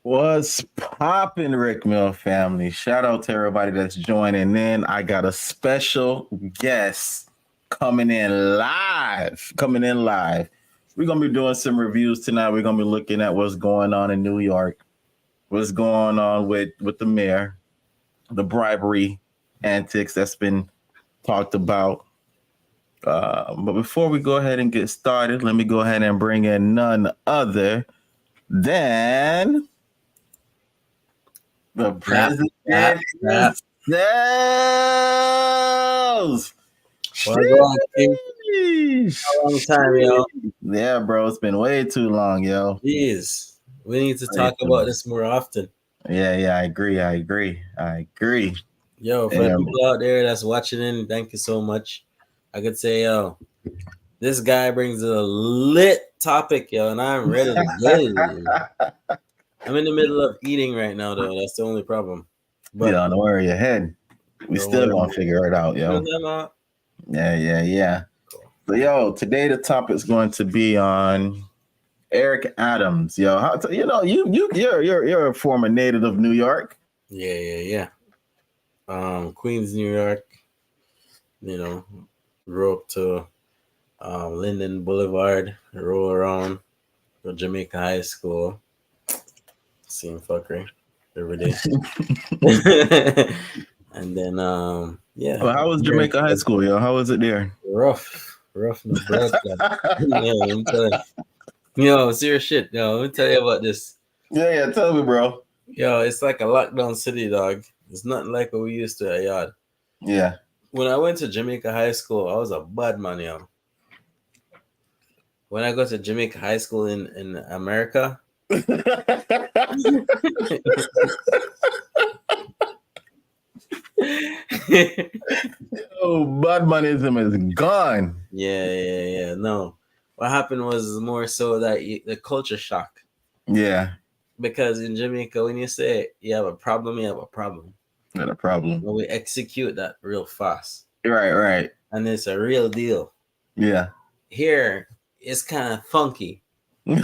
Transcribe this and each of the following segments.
What's poppin', Rick Mill family? Shout out to everybody that's joining in. I got a special guest coming in live. We're gonna be doing some reviews tonight. We're gonna be looking at what's going on in New York, what's going on with the mayor, the bribery antics that's been talked about. But before we go ahead and get started, let me go ahead and bring in none other than the president Yeah. himself. Well, go on, King. Sheesh. A long time, yo. Yeah, bro, it's been way too long, yo. Jeez. We need to Way talk too about long. this more often. Yeah, I agree. Yo, for the Yeah, people out there that's watching in, thank you so much. I could say, yo, this guy brings a lit topic, yo, and I'm ready to go. I'm in the middle of eating right now, though. That's the only problem. But don't worry your head. We don't still worry. gonna figure it out, You know yo. what I'm talking about? Yeah. Cool. So, yo, today the topic's going to be on Eric Adams, yo. You're a former native of New York. Yeah. Queens, New York. You know, grew up to Linden Boulevard, roll around, go Jamaica High School, same fuckery every day. And then, yeah, Well, how was Jamaica High School, yo? How was it there? rough no bread. Yeah, let me tell you. Yo, serious shit. Yo, let me tell you about this. Yeah, tell me, bro. Yo, it's like a lockdown city, dog. It's nothing like what we used to at yard. Yeah. When I went to Jamaica High School, I was a bad man, yo. When I go to Jamaica High School in America, Oh, Budmanism is gone. Yeah. No, what happened was more so that the culture shock. Yeah, Because in Jamaica, when you say you have a problem, you have a problem. not a problem. But we execute that real fast, Right. and it's a real deal. Yeah. Here, it's kind of funky. yeah,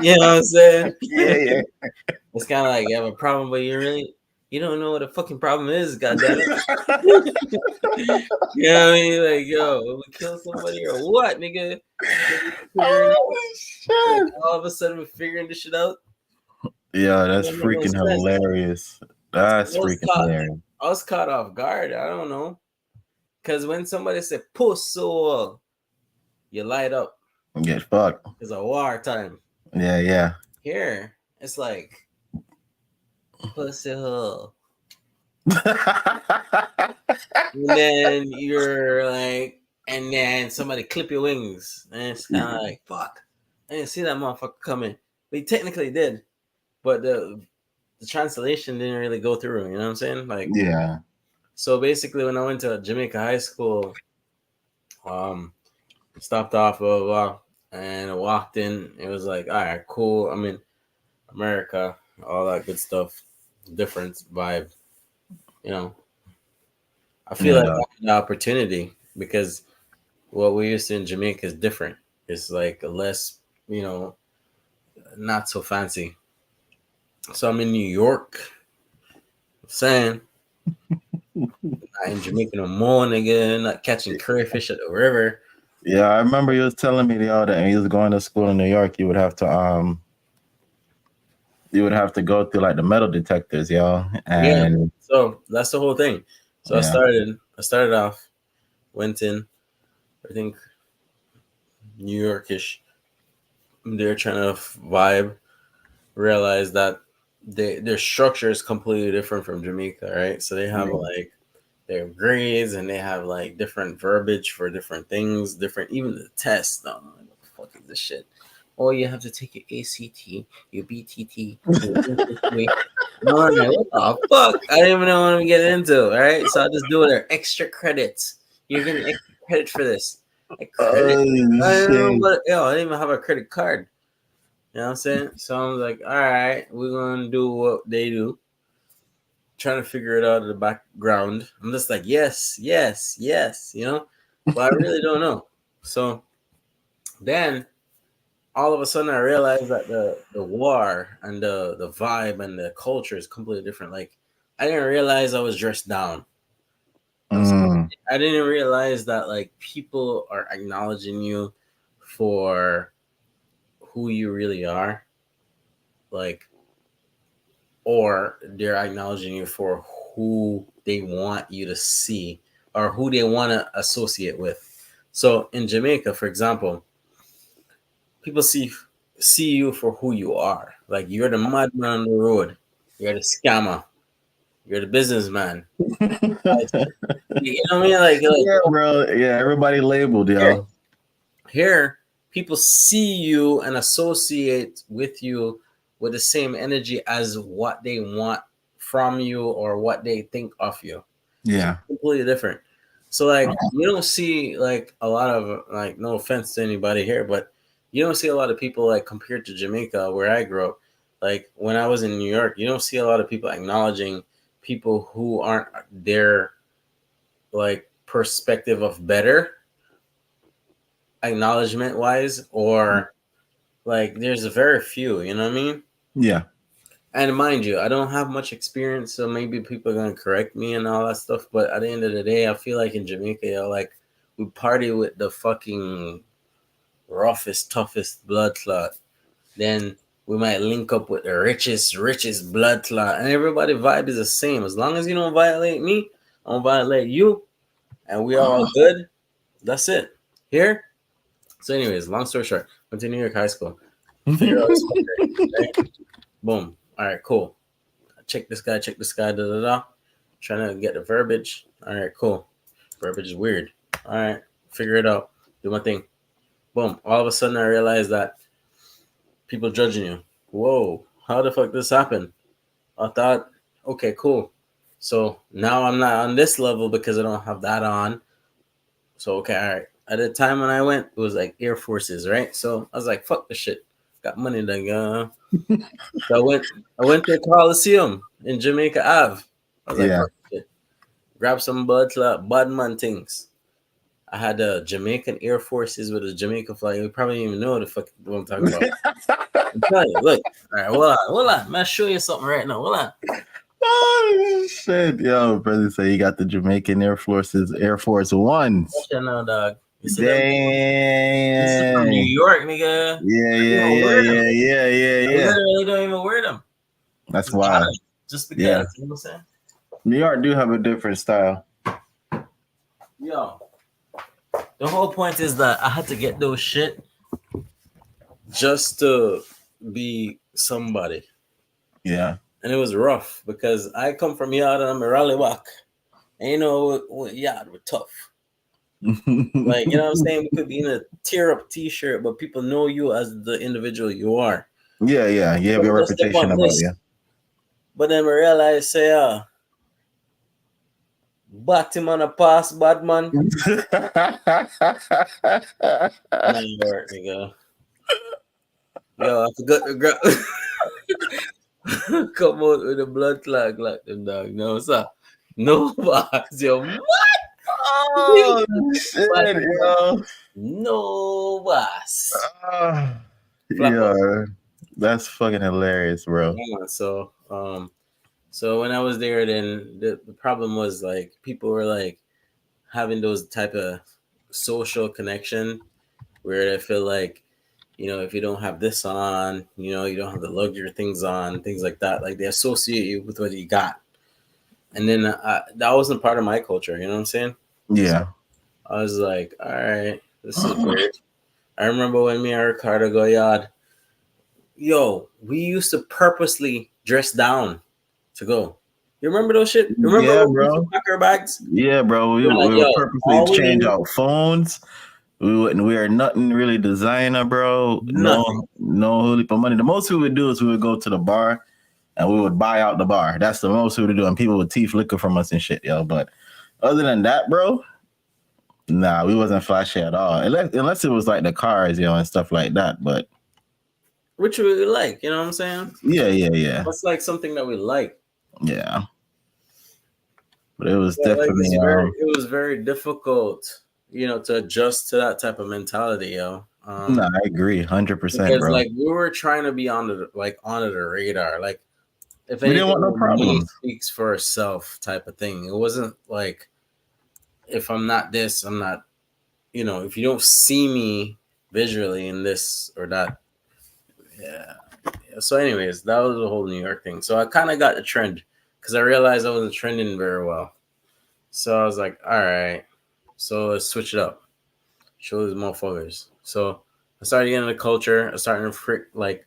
You know what I'm saying? yeah. It's kind of like you have a problem, but you don't know what the fucking problem is. Goddamn it! You know what I mean? Like, yo, we kill somebody or what, nigga? Oh, Like, shit. all of a sudden, we're figuring this shit out. Yeah, that's It don't make no freaking sense. hilarious. I That's was freaking caught. hilarious. I was caught off guard. I don't know, because when somebody said "puss soul," you light up. Get fucked. It's a war time. Yeah. Here, it's like pussy hole. And then you're like, and then somebody clip your wings, and it's kind of like, fuck, I didn't see that motherfucker coming. But he technically did, but the translation didn't really go through. You know what I'm saying? Like, Yeah. so basically, when I went to Jamaica High School, stopped off, blah blah blah, and I walked in. It was like, all right, cool. I mean, America, all that good stuff, different vibe. You know, I feel Yeah, like I dog. had the opportunity because what we used to in Jamaica is different. It's like less, not so fancy. So I'm in New York, I'm saying, not in Jamaica no more, nigga. Not catching crayfish at the river. Yeah, I remember you was telling me the other day when you was going to school in New York, you would have to go through like the metal detectors, yo. Yeah. And So that's the whole thing. So I yeah, started off, went in, I think New Yorkish. They're trying to vibe, realize that their structure is completely different from Jamaica, right? So they have like their grades and they have like different verbiage for different things, different even the tests. No, I'm like, what the fuck is this shit? Oh, you have to take your ACT, your BTT, your NCT. No, I'm like, what the fuck? I didn't even know what I'm getting into. All right, so I just do it. Extra credits. You're getting extra credit for this. Like credit. oh I don't know shit, what. Yo, I didn't even have a credit card. You know what I'm saying? So I'm like, all right, we're gonna do what they do. Trying to figure it out in the background. I'm just like, yes, but I really don't know. So then all of a sudden I realized that the war and the vibe and the culture is completely different. Like I didn't realize I was dressed down. You know what I'm saying? Mm, I didn't realize that like people are acknowledging you for who you really are, like, or they're acknowledging you for who they want you to see or who they want to associate with. So in Jamaica, for example, people see you for who you are. Like you're the madman on the road, you're the scammer, you're the businessman. Like, you know what I mean? Like yeah, bro. Yeah, everybody labeled, here, yo. here, people see you and associate with you with the same energy as what they want from you or what they think of you. So Yeah. it's completely different. So like you don't see like a lot of like no offense to anybody here, but you don't see a lot of people like compared to Jamaica where I grew up. Like when I was in New York, you don't see a lot of people acknowledging people who aren't their like perspective of better acknowledgement wise, or like there's a very few, you know what I mean? Yeah. And mind you, I don't have much experience, so maybe people are gonna correct me and all that stuff. But at the end of the day, I feel like in Jamaica, yo, like we party with the fucking roughest, toughest blood clot. Then we might link up with the richest blood clot, and everybody vibe is the same. As long as you don't violate me, I don't violate you, and we all good. That's it. Here. So, anyways, long story short, went to New York High School. Figure out this fucker, right? Boom. All right, cool. Check this guy, da da da. Trying to get the verbiage. All right, cool. Verbiage is weird. All right, figure it out. Do my thing. Boom. All of a sudden, I realized that people judging you. Whoa, how the fuck this happened? I thought, okay, cool. So now I'm not on this level because I don't have that on. So okay, all right. At the time when I went, it was like Air Forces, right? So I was like, fuck this shit. Got money then. So I went to Coliseum in Jamaica Ave. I was like, Yeah. fuck this shit. Grab some Budman things. I had the Jamaican Air Forces with a Jamaica flag. You probably didn't even know what the fuck what I'm talking about. I'm telling you, look. All right, hold on. I'm gonna show you something right now. Hold on. Oh shit, yo, brother say you got the Jamaican Air Forces Air Force Ones. Watch that now, dog. You see them things? This is from New Dang. York, nigga. Yeah, I don't yeah, even yeah, wear them. yeah, yeah, yeah, I yeah. literally don't even wear them. That's Just got wild. it. Just Yeah. because. You know what I'm saying? New York do have a different style. Yo. The whole point is that I had to get those shit just to be somebody. Yeah. And it was rough because I come from yard and I'm a rally walk. And you know, yard we're tough. Like, you know what I'm saying? We could be in a tear up t shirt, but people know you as the individual you are. Yeah, yeah. You have But your just step reputation on about this. you. But then we realize, say, bat him on a pass, bad man. Nah, work, nigga. Yo, I forgot to grab. Come out with a blood clot like them, dog. No, sir. No boss, yo. What? Oh shit, yo. No boss. Ah, Flap out. yeah, that's fucking hilarious, bro. Yeah, so when I was there, then the problem was like people were like having those type of social connection where they feel like, you know, if you don't have this on, you know, you don't have the luxury things on, things like that. Like they associate you with what you got. And then that wasn't part of my culture. You know what I'm saying? So Yeah. I was like, all right, this is weird. I remember when me and Ricardo go yard, yo, we used to purposely dress down to go. You remember those shit? Remember Yeah, when we used to bro. pack our bags? Yeah, bro. We, We're like, we yo, would purposely all we exchange need, out phones. We wouldn't wear nothing really designer, bro. nothing. No holy for money. The most we would do is we would go to the bar and we would buy out the bar. That's the most we would do. And people would thief liquor from us and shit, yo. But other than that, bro, nah, we wasn't flashy at all. Unless it was like the cars, and stuff like that. But Which we like, you know what I'm saying? yeah, yeah, yeah. That's like something that we like. Yeah. But it was But like definitely it was very difficult, you know, to adjust to that type of mentality, yo. No, I agree, 100%, Because bro. like we were trying to be on the radar. Like if We didn't anything, want no the money problems. speaks for itself type of thing. It wasn't like if I'm not this, I'm not. If you don't see me visually in this or that, yeah. So, anyways, that was the whole New York thing. So I kind of got the trend because I realized I wasn't trending very well. So I was like, all right, so let's switch it up. Show these motherfuckers. So I started getting the culture. I started like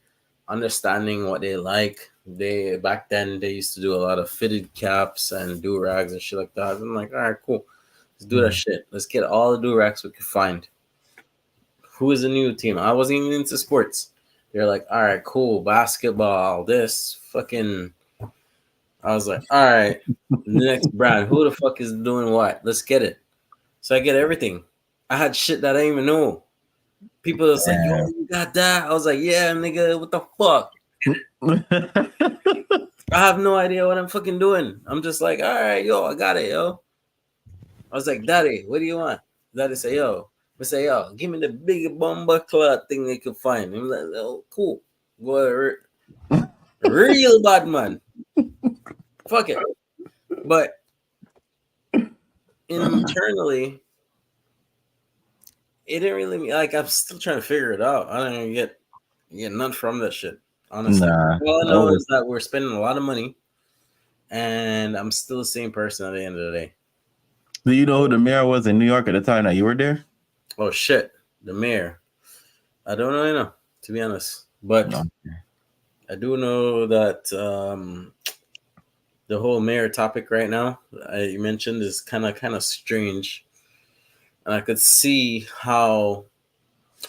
understanding what they like. They back then they used to do a lot of fitted caps and do rags and shit like that. I'm like, all right, cool. Let's do that shit. Let's get all the do rags we could find. Who is the new team? I wasn't even into sports. They're like, all right, cool, basketball, this fucking. I was like, all right, next brand. Who the fuck is doing what? Let's get it. So I get everything. I had shit that I didn't even know. People are like, yo, you got that? I was like, yeah, nigga, what the fuck? I have no idea what I'm fucking doing. I'm just like, all right, yo, I got it, yo. I was like, Daddy, what do you want? Daddy say, yo. I say, yo, give me the big bomber cloth thing they could find. I'm like, oh, cool. Go real bad man. Fuck it. But internally, it didn't really like. I'm still trying to figure it out. I don't even get none from that shit. Honestly, Nah, all I know is that we're spending a lot of money, and I'm still the same person at the end of the day. Do you know who the mayor was in New York at the time that you were there? Oh shit, the mayor. I don't really know, to be honest, but No. I do know that the whole mayor topic right now you mentioned is kind of strange, and I could see how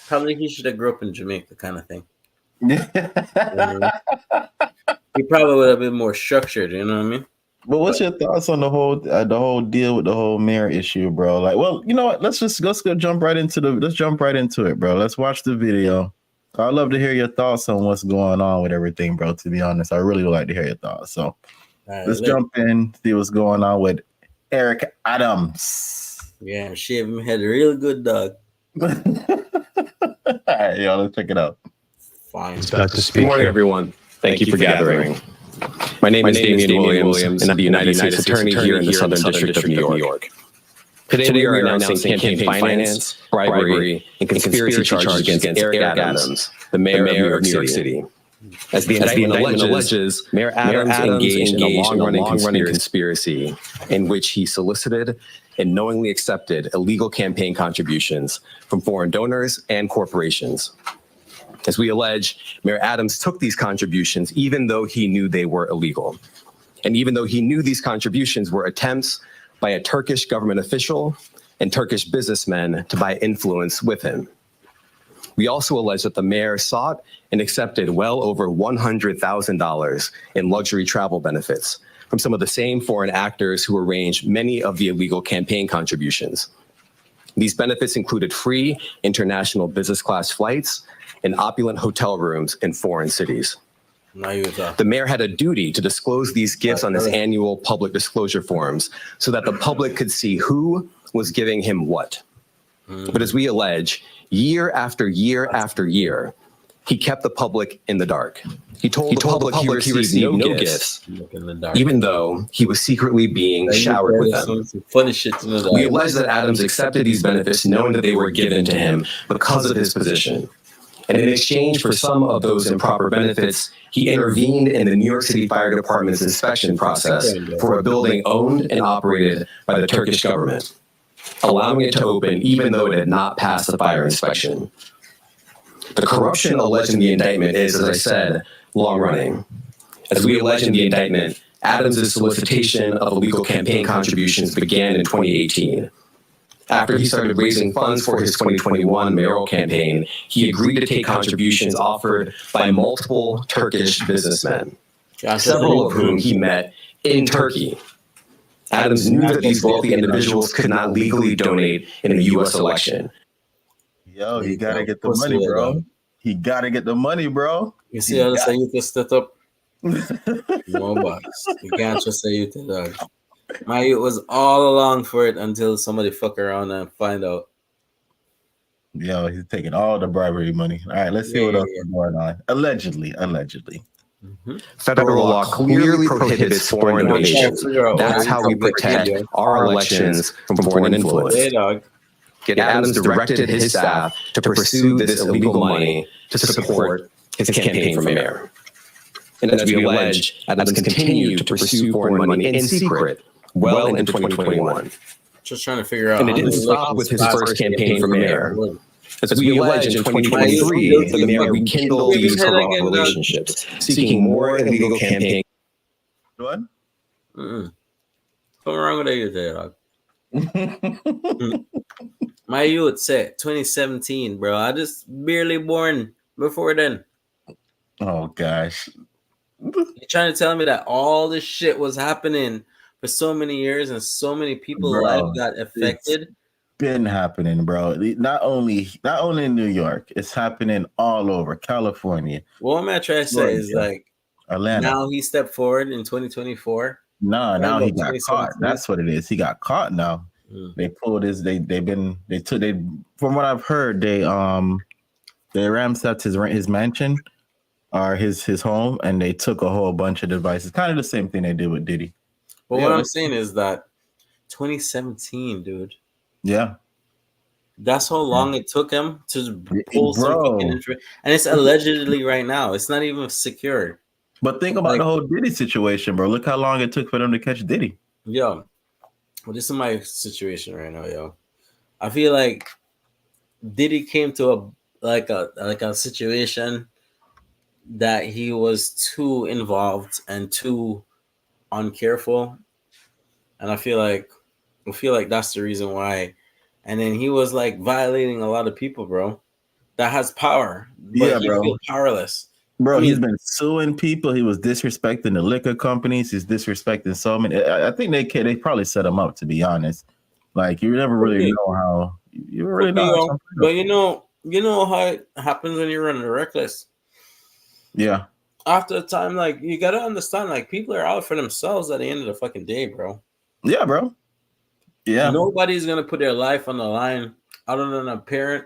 probably he should have grew up in Jamaica, kind of thing. You know? He probably would have been more structured. You know what I mean? But what's your thoughts on the whole deal with the whole mayor issue, bro? Like, well, you know what? Let's go jump right into it, bro. Let's watch the video. I'd love to hear your thoughts on what's going on with everything, bro. To be honest, I really would like to hear your thoughts. So let's jump in, see what's going on with Eric Adams. Yeah, shave him head real good, dog. All right, y'all, let's check it out. Fine. Good morning, everyone. Thank you for gathering. My name is Damian Williams, and I'm the United States Attorney here in the Southern District of New York. Today we are announcing campaign finance, bribery, and conspiracy charges against Eric Adams, the mayor of New York City. As the indictment alleges, Mayor Adams engaged in a long-running conspiracy in which he solicited and knowingly accepted illegal campaign contributions from foreign donors and corporations. As we allege, Mayor Adams took these contributions even though he knew they were illegal. And even though he knew these contributions were attempts by a Turkish government official and Turkish businessmen to buy influence with him. We also allege that the mayor sought and accepted well over $100,000 in luxury travel benefits from some of the same foreign actors who arranged many of the illegal campaign contributions. These benefits included free international business class flights and opulent hotel rooms in foreign cities. The mayor had a duty to disclose these gifts on his annual public disclosure forms so that the public could see who was giving him what. But as we allege, year after year after year, he kept the public in the dark. He told the public he received no gifts, even though he was secretly being showered with them. We allege that Adams accepted these benefits knowing that they were given to him because of his position. And in exchange for some of those improper benefits, he intervened in the New York City Fire Department's inspection process for a building owned and operated by the Turkish government, allowing it to open even though it had not passed the fire inspection. The corruption alleged in the indictment is, as I said, long-running. As we allege in the indictment, Adams' solicitation of illegal campaign contributions began in 2018. After he started raising funds for his 2021 mayoral campaign, he agreed to take contributions offered by multiple Turkish businessmen, several of whom he met in Turkey. Adams knew that these wealthy individuals could not legally donate in the U.S. election. Yo, he gotta get the money, bro. He gotta get the money, bro. You see how the youth is set up? No box. You can't just say youth, dog. My youth was all along for it until somebody fuck around and find out. Yo, he's taking all the bribery money. All right, let's see what else is going on. Allegedly. Federal law clearly prohibits foreign donations. That's how we protect our elections from foreign influence. Hey, dog. Yet Adams directed his staff to pursue this illegal money to support his campaign for mayor. And as we allege, Adams continued to pursue foreign money in secret well into 2021. Just trying to figure out. And it didn't stop with his first campaign for mayor. As we allege in 2023, the mayor rekindled these corrupt relationships, seeking more illegal campaign. What? Something wrong with you there, dog. My youth said 2017, bro. I just barely born before then. Oh gosh. You're trying to tell me that all this shit was happening for so many years and so many people's lives got affected? Been happening, bro. Not only in New York, it's happening all over California. What I'm trying to say is like Atlanta. Now he stepped forward in 2024. No, now he got caught. That's what it is. He got caught now. They pulled his. From what I've heard, they ransacked his mansion or his home, and they took a whole bunch of devices. Kind of the same thing they did with Diddy. But what I'm saying is that 2017, dude. Yeah. That's how long it took him to pull some fucking interest. And it's allegedly right now. It's not even secured. But think about the whole Diddy situation, bro. Look how long it took for them to catch Diddy. Yo, well, this is my situation right now, yo. I feel like Diddy came to a situation that he was too involved and too uncareful. And I feel like that's the reason why. And then he was like violating a lot of people, bro. That has power. But he feel powerless. Bro, he's been suing people. He was disrespecting the liquor companies. He's disrespecting so many. I think they probably set him up, to be honest. Like, you never really know how. You really know. But you know how it happens when you're running reckless. Yeah. After a time, like, you gotta understand, like, people are out for themselves at the end of the fucking day, bro. Yeah, bro. Yeah. Nobody's gonna put their life on the line other than a parent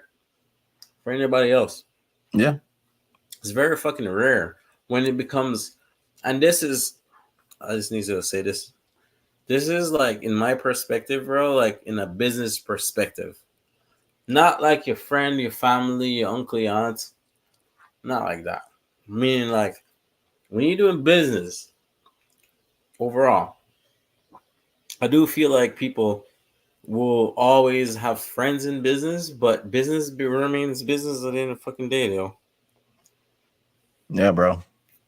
for anybody else. Yeah. It's very fucking rare when it becomes, and this is, I just need to say this. This is like, in my perspective, bro, like in a business perspective. Not like your friend, your family, your uncle, your aunt. Not like that. Meaning, like, when you're doing business overall, I do feel like people will always have friends in business, but business remains business at the end of the fucking day, though. Yeah, bro.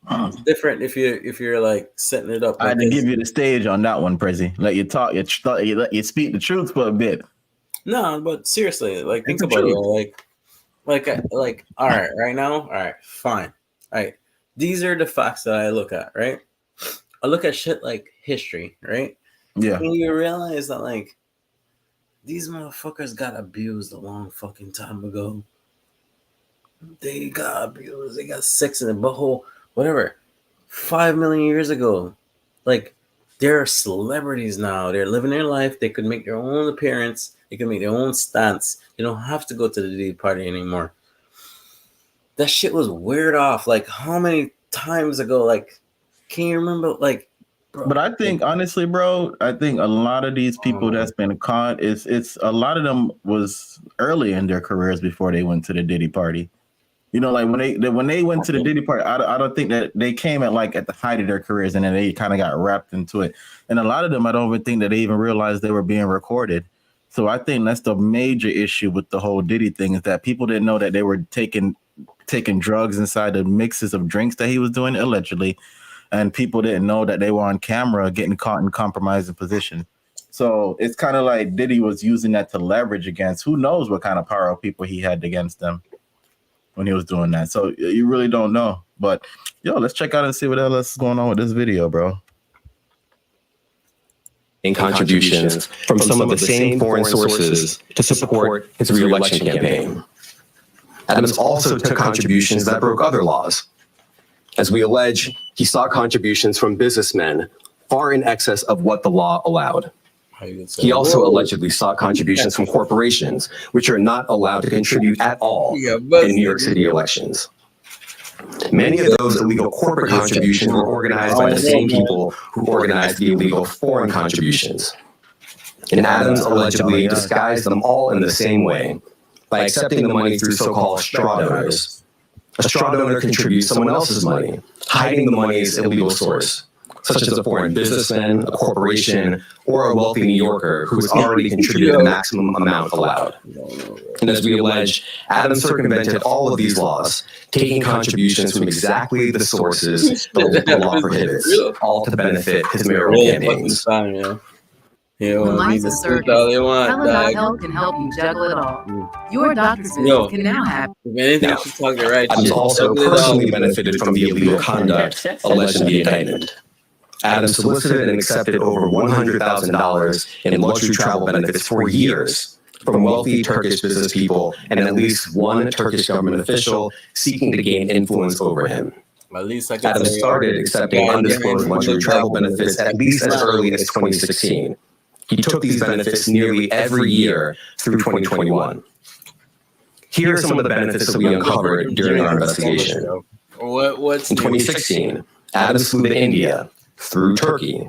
It's different if you're like setting it up. I had to give you the stage on that one, Prezy. Let you talk. Let you speak the truth for a bit. No, but seriously, like, think about it. Like, all right, right now, all right, fine, all right. These are the facts that I look at, right? I look at shit like history, right? Yeah. And you realize that, like, these motherfuckers got abused a long fucking time ago. They got abused. They got sex in the butthole. Whatever. 5 million years ago. Like, they're celebrities now. They're living their life. They could make their own appearance. They can make their own stance. You don't have to go to the Diddy party anymore. That shit was weird off. Like, how many times ago? Like, can you remember? Like, bro, but I think, honestly, bro, I think a lot of these people that's been caught, it's a lot of them was early in their careers before they went to the Diddy party. You know, like when they went to the Diddy party, I don't think that they came at the height of their careers, and then they kind of got wrapped into it. And a lot of them, I don't even think that they even realized they were being recorded. So I think that's the major issue with the whole Diddy thing, is that people didn't know that they were taking drugs inside the mixes of drinks that he was doing, allegedly. And people didn't know that they were on camera getting caught in compromising position. So it's kind of like Diddy was using that to leverage against who knows what kind of power people he had against them when he was doing that. So you really don't know. But, yo, let's check out and see what else is going on with this video, bro. In contributions from some of the same foreign sources to support his re-election campaign. Adams also took contributions that broke other laws. As we allege, he sought contributions from businessmen far in excess of what the law allowed. He also allegedly sought contributions from corporations, which are not allowed to contribute at all in New York City elections. Many of those illegal corporate contributions were organized by the same people who organized the illegal foreign contributions. And Adams allegedly disguised them all in the same way by accepting the money through so-called straw donors. A straw donor contributes someone else's money, hiding the money's illegal source, such as a foreign businessman, a corporation, or a wealthy New Yorker who has already contributed the maximum amount allowed. And as we allege, Adams circumvented all of these laws, taking contributions from exactly the sources the law prohibits, all to benefit his mayoral campaigns. Life's a circus. Peloton Health can help you juggle it all. Your doctor's visit can now have. If anything, she's talking right. Adams also personally benefited from the illegal conduct alleged in the indictment. Adams solicited and accepted over $100,000 in luxury travel benefits for years from wealthy Turkish business people and at least one Turkish government official seeking to gain influence over him. Adams started accepting undisclosed luxury travel benefits at least as early as 2016. He took these benefits nearly every year through 2021. Here are some of the benefits that we uncovered during our investigation. In 2016, Adams flew to India through Turkey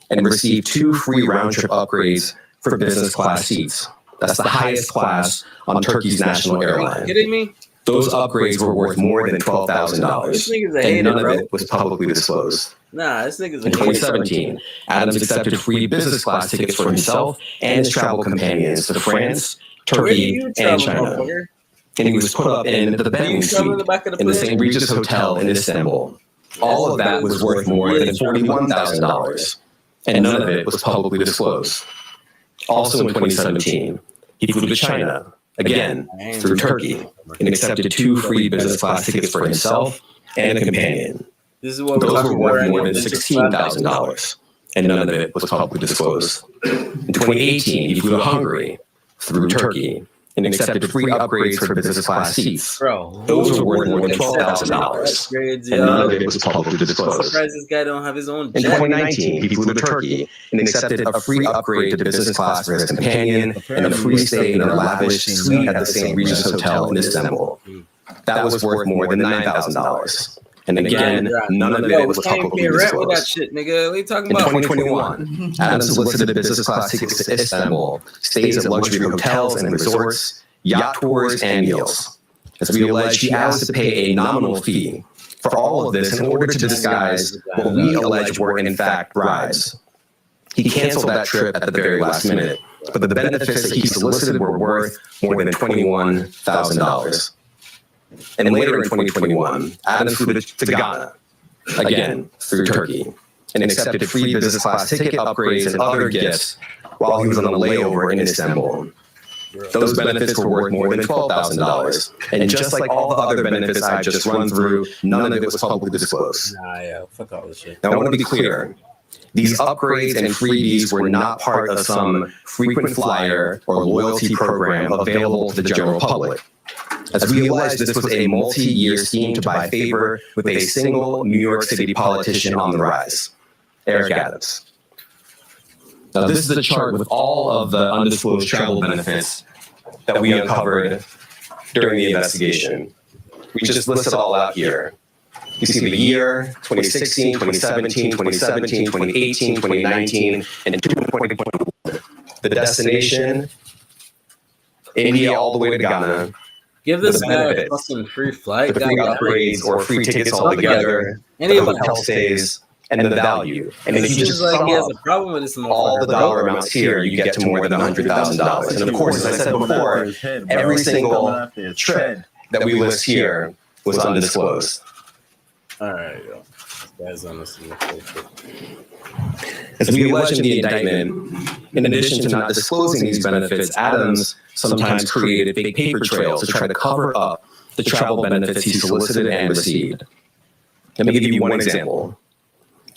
and received 2 free round-trip upgrades for business class seats. That's the highest class on Turkey's national airline. Are you kidding me? Those upgrades were worth more than $12,000, and none of it was publicly disclosed. Nah, this nigga's In 2017, Adams accepted free business class tickets for himself and his travel companions to France, Turkey, and China. And he was put up in the Bentley suite in the St. Regis Hotel in Istanbul. All of that was worth more than $41,000, and none of it was publicly disclosed. Also in 2017, he flew to China, again, through Turkey, and accepted 2 free business class tickets for himself and a companion. This is what Those were worth more than $16,000, and none of it was publicly disclosed. In 2018, he flew to Hungary through Turkey and accepted free upgrades for business class seats. Those were worth more than $12,000, and none of it was publicly disclosed. I'm surprised this guy don't have his own In jet. 2019, he flew to Turkey and accepted a free upgrade to business class for his companion and a free stay in a lavish suite at the St. Regis Hotel in Istanbul. That was worth more than $9,000. And again, none of it was publicly With that disclosed. shit, nigga. What are you talking In about? 2021, Adams solicited business class tickets to Istanbul, stays at luxury hotels and resorts, yacht tours, and meals. As we allege, he asked to pay a nominal fee for all of this in order to disguise what we allege were in fact bribes. He canceled that trip at the very last minute, but the benefits that he solicited were worth more than $21,000. And later in 2021, Adams flew to Ghana, again through Turkey, and accepted free business class ticket upgrades and other gifts while he was on a layover in Istanbul. Those benefits were worth more than $12,000. And just like all the other benefits I've just run through, none of it was publicly disclosed. Fuck all this shit. Now, I want to be clear. These upgrades and freebies were not part of some frequent flyer or loyalty program available to the general public. As we allege, this was a multi-year scheme to buy favor with a single New York City politician on the rise, Eric Adams. Now, this is a chart with all of the undisclosed travel benefits that we uncovered during the investigation. We just listed all out here. You see the year, 2016, 2017, 2017, 2018, 2019, and 2021. The destination, India all the way to Ghana. Give this guy a fucking free flight. The free upgrades or free tickets altogether, the hotel stays, and the value. And if you just like sum he has up a problem with this all the dollar amounts here, you get to more than $100,000. And of course, as I said before, every single trip that we list here was undisclosed. All right, yo. This guy's honestly. As we allege in the indictment, in addition to not disclosing these benefits, Adams sometimes created fake paper trails to try to cover up the travel benefits he solicited and received. Let me give you one example.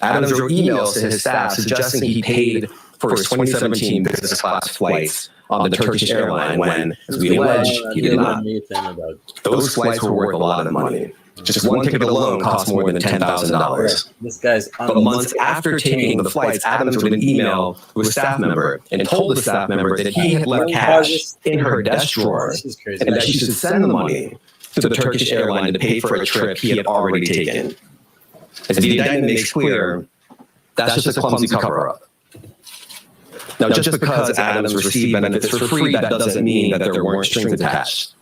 Adams wrote emails to his staff suggesting he paid for his 2017 business class flights on the Turkish airline when, as we allege, he did not. Those flights were worth a lot of money. Just one ticket alone costs more than $10,000. This guy's but months after taking the flights, Adams wrote an email to a staff member and told the staff member that he had left cash in her desk drawer and that she should send the money to the Turkish airline to pay for a trip he had already taken. As the indictment makes clear, that's just a clumsy cover-up. Now, just because Adams received benefits for free, that doesn't mean that there weren't strings attached.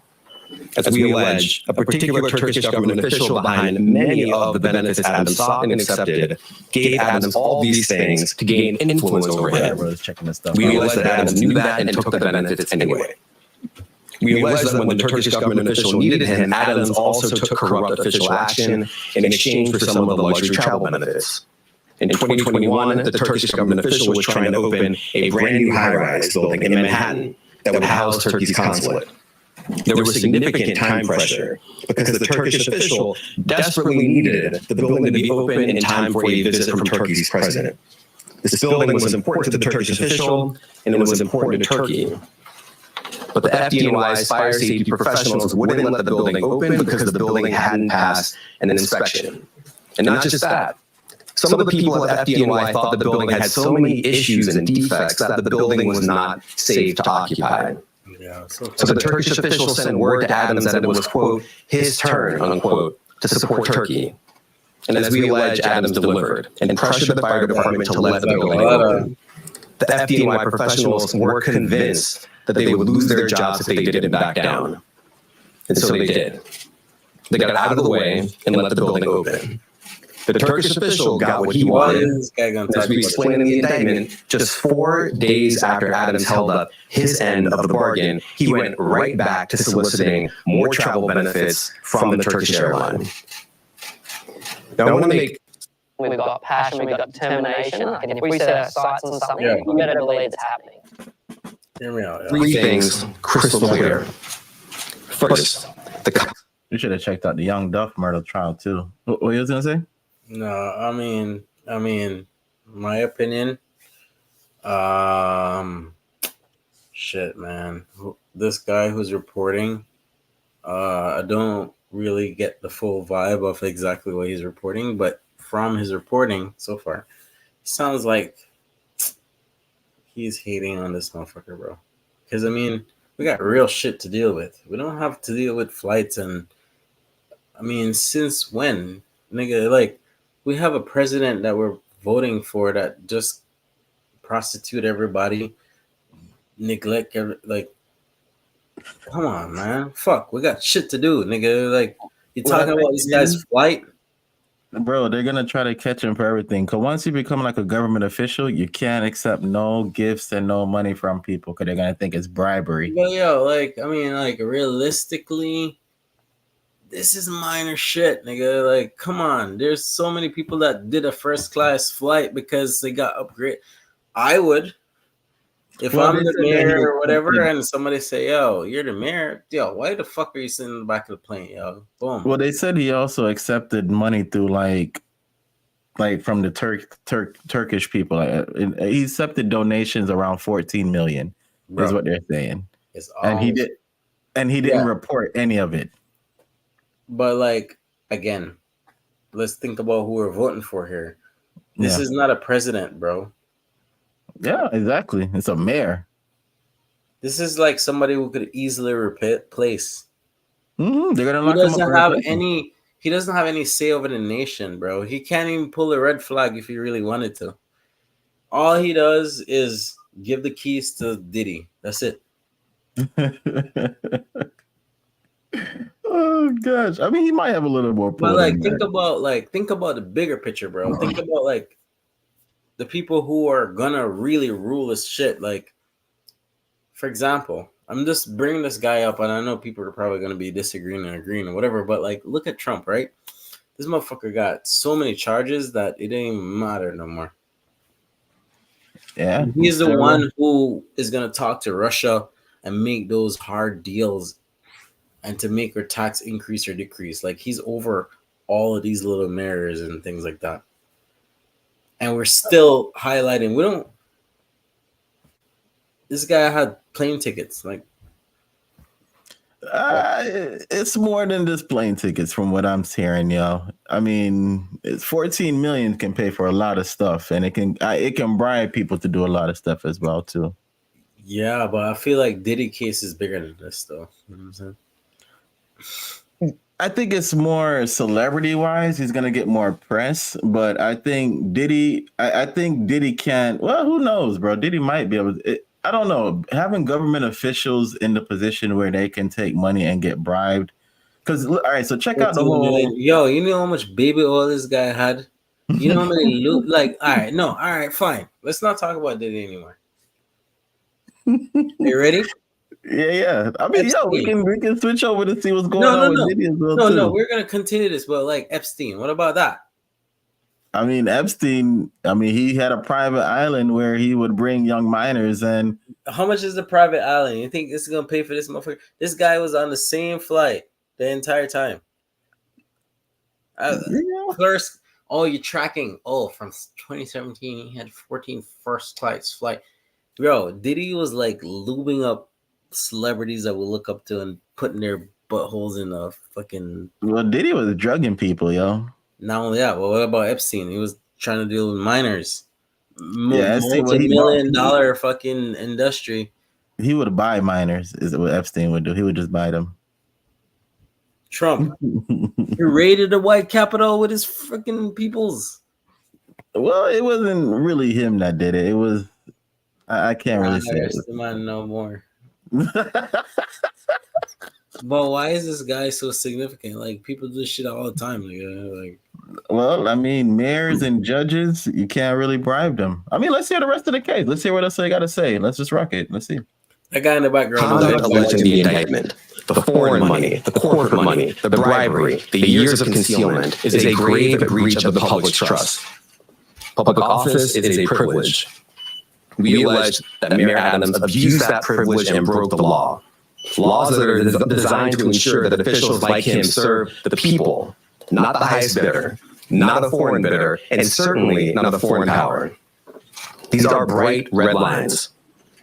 As we allege, a particular Turkish government official behind many of the benefits Adams sought and accepted gave Adams all these things to gain influence over him. We allege that Adams knew that and took the benefits anyway. We allege that when the Turkish government official needed him, Adams also took corrupt official action in exchange for some of the luxury travel benefits. In 2021, the Turkish government official was trying to open a brand new high-rise building in Manhattan that would house Turkey's consulate. There was significant time pressure because the Turkish official desperately needed the building to be open in time for a visit from Turkey's president. This building was important to the Turkish official, and it was important to Turkey. But the FDNY's fire safety professionals wouldn't let the building open because the building hadn't passed an inspection. And not just that. Some of the people at FDNY thought the building had so many issues and defects that the building was not safe to occupy. So the Turkish official sent word to Adams that it was, quote, his turn, unquote, to support Turkey. And as we allege, Adams delivered and pressured the fire department to let the building open. The FDNY professionals were convinced that they would lose their jobs if they didn't back down. And so they did. They got out of the way and let the building open. The Turkish official got what he wanted. As we explain in the indictment, just 4 days after Adams held up his end of the bargain, he went right back to soliciting more travel benefits from the Turkish airline. Now, I want to make... We've got passion, we've got determination, and if we set our sights on something, you better believe it's happening. Hear me out. Three things crystal clear. First, you should have checked out the Young Duff murder trial too. What you was gonna say? No, I mean, my opinion. Shit, man. This guy who's reporting, I don't really get the full vibe of exactly what he's reporting, but from his reporting so far, it sounds like he's hating on this motherfucker, bro. Because I mean, we got real shit to deal with. We don't have to deal with flights, and I mean, since when, nigga? Like, we have a president that we're voting for that just prostitute everybody, neglect like, come on, man. Fuck, we got shit to do, nigga. Like, you talking about this guy's flight? Bro, they're gonna try to catch him for everything. Cause once you become like a government official, you can't accept no gifts and no money from people because they're gonna think it's bribery. But yo, like, I mean, like, realistically, this is minor shit, nigga. Like, come on. There's so many people that did a first class flight because they got upgrade. I would, if I'm the mayor or whatever, and somebody say, "Yo, you're the mayor." Yo, why the fuck are you sitting in the back of the plane, yo? Boom. Well, they said he also accepted money through like from the Turkish people. He accepted donations around 14 million. Bro, is what they're saying. And he didn't report any of it. But like, again, let's think about who we're voting for here. This is not a president, bro. Yeah, exactly. It's a mayor. This is like somebody who could easily replace. Mm-hmm. They're gonna lock he doesn't him up. He doesn't have any say over the nation, bro. He can't even pull a red flag if he really wanted to. All he does is give the keys to Diddy. That's it. Oh gosh, I mean, he might have a little more. But think about the bigger picture, bro. Think about like the people who are gonna really rule this shit. Like, for example, I'm just bringing this guy up, and I know people are probably gonna be disagreeing and agreeing or whatever. But like, look at Trump, right? This motherfucker got so many charges that it didn't even matter no more. Yeah, he's the one who is gonna talk to Russia and make those hard deals. And to make her tax increase or decrease. Like, he's over all of these little mirrors and things like that. And we're still highlighting. This guy had plane tickets. Like, It's more than just plane tickets, from what I'm hearing, yo. I mean, it's 14 million can pay for a lot of stuff, and it can bribe people to do a lot of stuff as well too. Yeah, but I feel like Diddy case is bigger than this, though. You know what I'm saying? I think it's more celebrity wise. He's gonna get more press, but I think Diddy. I think Diddy can't. Well, who knows, bro? Diddy might be able to. I don't know. Having government officials in the position where they can take money and get bribed. Because all right, so check out the whole. Yo, you know how much baby oil this guy had? You know how many like? All right, fine. Let's not talk about Diddy anymore. You ready? Yeah. I mean, we can switch over to see what's going on with Diddy as well. No, we're gonna continue this, but like Epstein, what about that? I mean, Epstein. I mean, he had a private island where he would bring young minors. And how much is the private island? You think this is gonna pay for this motherfucker? This guy was on the same flight the entire time. First, you're tracking. From 2017, he had 14 first class flight. Bro, Diddy was like lubing up celebrities that we look up to and putting their buttholes in a fucking. Well, Diddy was drugging people, yo. Not only that, well, what about Epstein? He was trying to deal with minors. $multi-million fucking industry. He would buy minors, is what Epstein would do. He would just buy them. Trump. He raided the White Capitol with his freaking peoples. Well, it wasn't really him that did it. It was. I can't really say it. Man, no more. But why is this guy so significant? Like, people do shit all the time. Well, I mean, mayors and judges, you can't really bribe them. I mean, let's hear the rest of the case. Let's hear what else they got to say. Let's just rock it. Let's see. That guy in the background. Conduct alleged in the indictment, the foreign money, the corporate money, the bribery, the years of concealment is a grave breach of the public's trust. Public office is a privilege. We allege that Mayor Adams abused that privilege and broke the law. Laws that are designed to ensure that officials like him serve the people, not the highest bidder, not a foreign bidder, and certainly not a foreign power. These are bright red lines,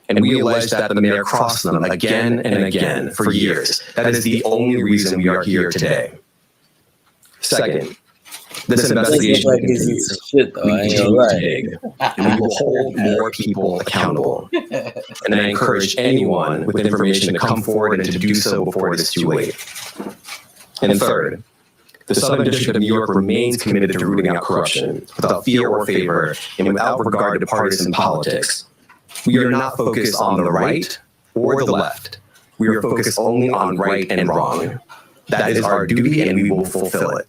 and we allege that the mayor crossed them again and again for years. That is the only reason we are here today. Second, this investigation continues. We continue to dig, and we will hold more people accountable. And I encourage anyone with information to come forward and to do so before it is too late. And third, the Southern District of New York remains committed to rooting out corruption without fear or favor and without regard to partisan politics. We are not focused on the right or the left. We are focused only on right and wrong. That is our duty, and we will fulfill it.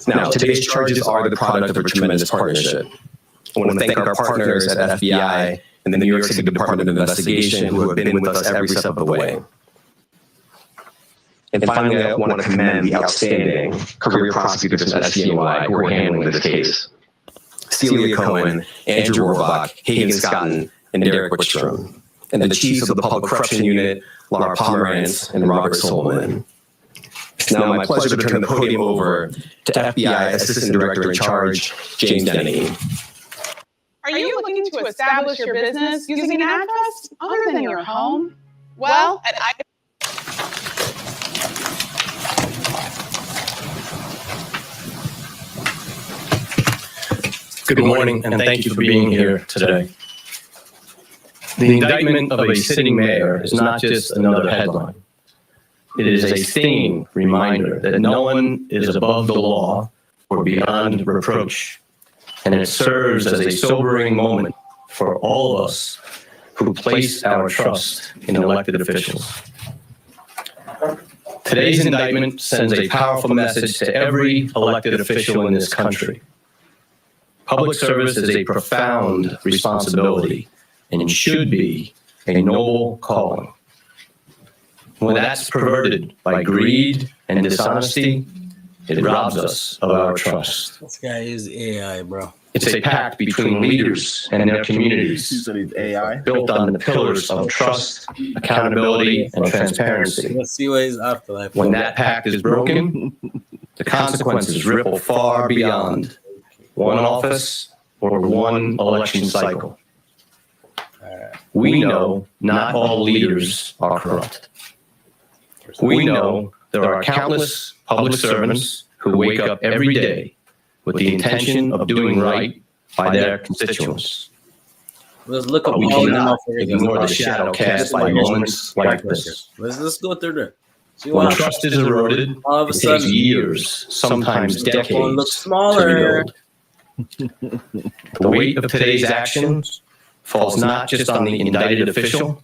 Now, today's charges are the product of a tremendous partnership. I want to thank our partners at FBI and the New York City Department of Investigation who have been with us every step of the way. And finally, I want to commend the outstanding career prosecutors from SDNY who are handling this case. Celia Cohen, Andrew Rohrbach, Hagen Scotton, and Derek Wickstrom, and the chiefs of the Public Corruption Unit, Laura Pomerantz and Robert Solomon. It's now my pleasure to turn the podium over to FBI Assistant Director in Charge, James Denny. Are you looking to establish your business using an address other than your home? Well, Good morning, and thank you for being here today. The indictment of a sitting mayor is not just another headline. It is a stinging reminder that no one is above the law or beyond reproach. And it serves as a sobering moment for all of us who place our trust in elected officials. Today's indictment sends a powerful message to every elected official in this country. Public service is a profound responsibility and should be a noble calling. When that's perverted by greed and dishonesty, it robs us of our trust. This guy is AI, bro. It's a pact between leaders and their communities, built on the pillars of trust, accountability, and transparency. Let's see what his afterlife. When that pact is broken, the consequences ripple far beyond one office or one election cycle. We know not all leaders are corrupt. We know there are countless public servants who wake up every day with the intention of doing right by their constituents. Let's look up But we all the cannot motherfuckers. ignore the shadow cast by moments like this. Let's go through that. See When what trust is eroded, all of a it sudden takes years, sometimes the phone decades, looks to smaller. rebuild. The weight of today's actions falls not just on the indicted official,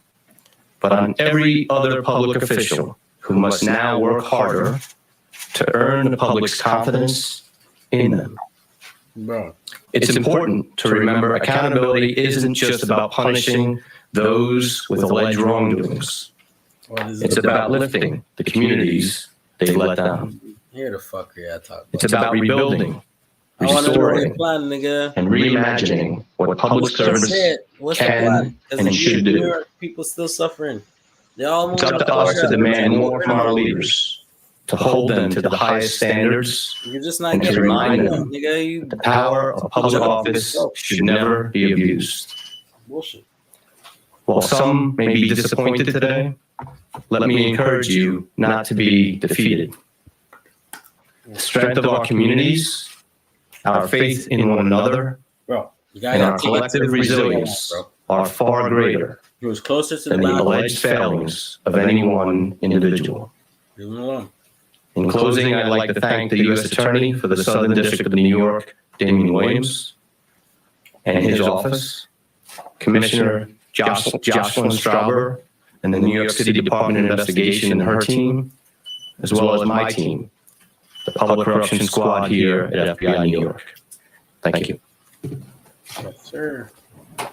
but on every other public official who must now work harder to earn the public's confidence in them. Bro. It's important to remember accountability isn't just about punishing those with alleged wrongdoings. It's about lifting the communities they've let down. Here the fuck are you talking about? It's about rebuilding, I want to know your restoring, plan, nigga. and reimagining what public Let's servants say it. What's the can plan? and Because should New do. York people still suffering. They all It's up to us to demand more from our leaders, to hold them to the highest standards. You're just not and to getting remind it, them nigga. You The power of public office should never be abused. bullshit. While some may be disappointed today, let me encourage you not to be defeated. The strength of our communities, our faith in one another, Bro, you and our gotta take it to collective the resilience bro. are far greater He was closer to the than the ground. alleged failings of any one individual. Leave him alone. In closing, I'd like to thank the U.S. Attorney for the Southern District of New York, Damian Williams, and his office, Commissioner Jocelyn Strauber, and the New York City Department of Investigation and her team, as well as my team, the Public Corruption Squad here at FBI New York. Thank you. Yes, sir. I'd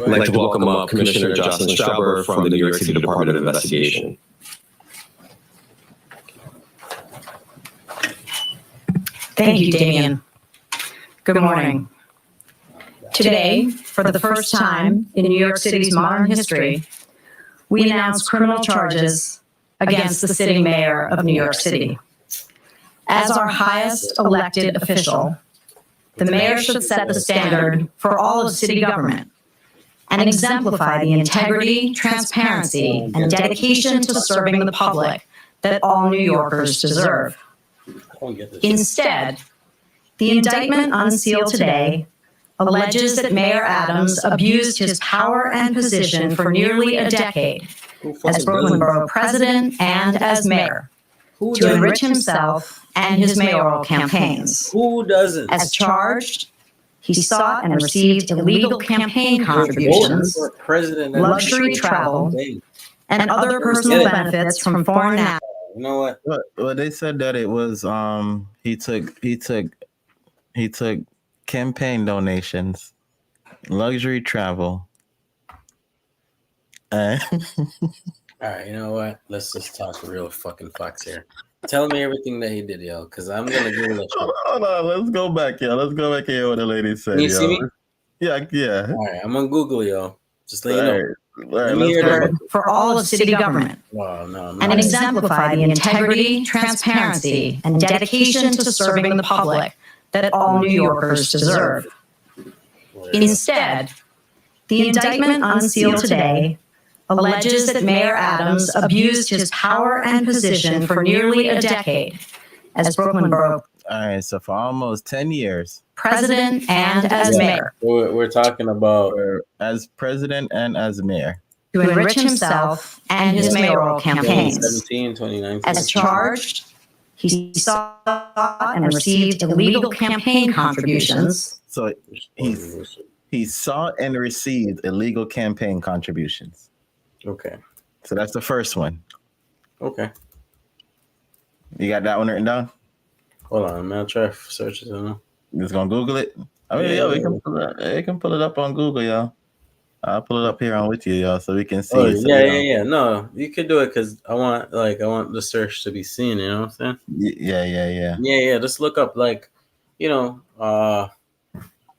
like to welcome Commissioner Jocelyn Strauber from the New York City Department of Investigation. Thank you, Damian. Good morning. Today, for the first time in New York City's modern history, we announce criminal charges against the sitting mayor of New York City. As our highest elected official, the mayor should set the standard for all of city government and exemplify the integrity, transparency, and dedication to serving the public that all New Yorkers deserve. Instead, the indictment unsealed today alleges that Mayor Adams abused his power and position for nearly a decade as Brooklyn Borough President and as mayor to enrich himself and his mayoral campaigns. Who doesn't? As charged, he sought and received illegal campaign contributions, For president, luxury travel, and other personal benefits from foreign nationals. You know what? Well, they said that it was he took campaign donations, luxury travel. All right, you know what? Let's just talk real fucking facts here. Tell me everything that he did, yo, because I'm gonna give it a shot. Hold on, let's go back, yo. Let's go back here what the lady said. Can you yo. see me? Yeah. All right, I'm on Google, yo. Just let you know. All right, Let me hear let's go. For all of city government. Wow, no, I'm And not. exemplify the integrity, transparency, and dedication to serving the public that all New Yorkers deserve. Instead, the indictment unsealed today alleges that Mayor Adams abused his power and position for nearly a decade as Brooklyn Borough All right, so for almost 10 years, President and as mayor We're talking about as president and as mayor. to enrich himself and his mayoral campaigns. 2017, 2019. As charged, he sought and received illegal campaign contributions, So he sought and received illegal campaign contributions. Okay. So that's the first one. Okay. You got that one written down? Hold on, man. I'll try to search it. I don't know. You just gonna Google it? I mean, Yeah. we can pull it up on Google, y'all. I'll pull it up here on with you, y'all, so we can see. Oh, it. So, yeah. No, you could do it because I want the search to be seen. You know what I'm saying? Yeah. Yeah. Just look up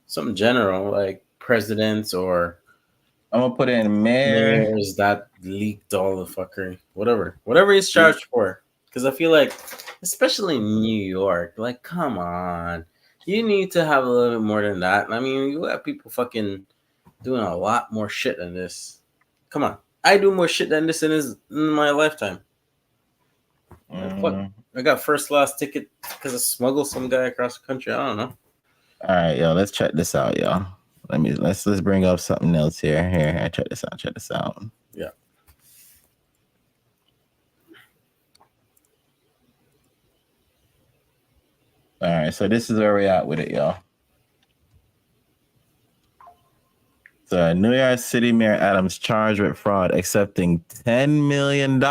something general like presidents or I'm gonna put in mayor. mayors that leaked all the fuckery, whatever he's charged for. Because I feel like, especially in New York, like, come on, you need to have a little bit more than that. I mean, you have people fucking doing a lot more shit than this. Come on, I do more shit than this in my lifetime. What? I got first class ticket because I smuggled some guy across the country. I don't know. All right, yo, let's check this out, y'all. Let's bring up something else here. Here, check this out. Yeah. All right, so this is where we're at with it, y'all. So New York City Mayor Adams charged with fraud, accepting $10 million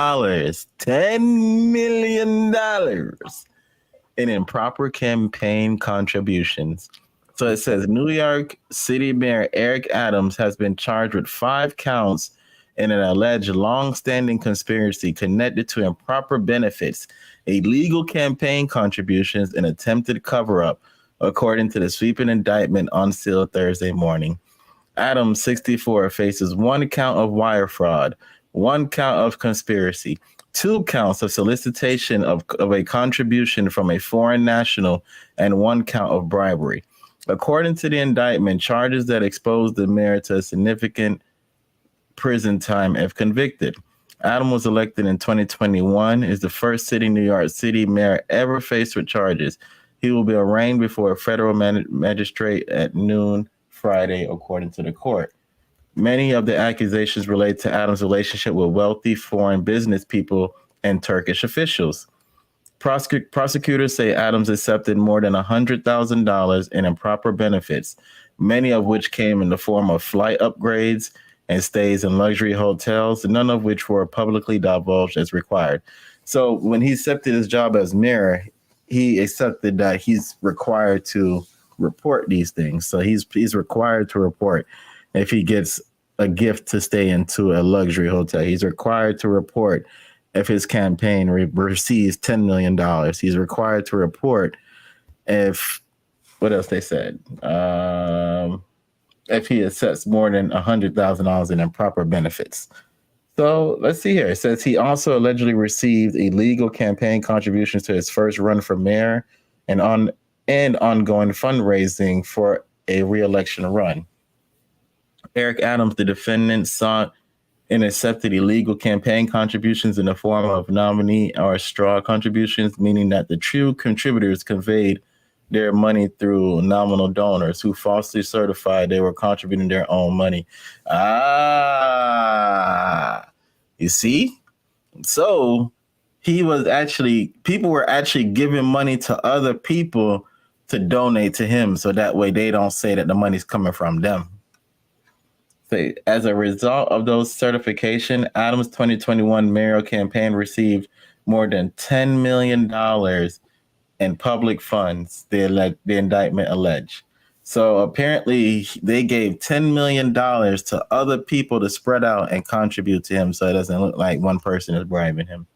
in improper campaign contributions. So it says New York City Mayor Eric Adams has been charged with 5 counts in an alleged long-standing conspiracy connected to improper benefits, illegal campaign contributions, and attempted cover-up, according to the sweeping indictment unsealed Thursday morning. Adams, 64, faces 1 count of wire fraud, 1 count of conspiracy, 2 counts of solicitation of a contribution from a foreign national, and 1 count of bribery. According to the indictment, charges that expose the mayor to significant prison time if convicted. Adams was elected in 2021, is the first sitting New York City mayor ever faced with charges. He will be arraigned before a federal magistrate at noon Friday, according to the court. Many of the accusations relate to Adams' relationship with wealthy foreign business people and Turkish officials. Prosecutors say Adams accepted more than $100,000 in improper benefits, many of which came in the form of flight upgrades and stays in luxury hotels, none of which were publicly divulged as required. So when he accepted his job as mayor, he accepted that he's required to report these things. So he's required to report if he gets a gift to stay into a luxury hotel. He's required to report if his campaign receives $10 million. He's required to report if, what else they said? If he accepts more than $100,000 in improper benefits. So let's see here. It says he also allegedly received illegal campaign contributions to his first run for mayor and ongoing fundraising for a re-election run. Eric Adams, the defendant, sought and accepted illegal campaign contributions in the form of nominee or straw contributions, meaning that the true contributors conveyed their money through nominal donors who falsely certified they were contributing their own money. You see? So people were actually giving money to other people to donate to him, so that way they don't say that the money's coming from them. So as a result of those certification, Adams' 2021 mayoral campaign received more than $10 million in public funds, the indictment alleged. So apparently they gave $10 million to other people to spread out and contribute to him, so it doesn't look like one person is bribing him.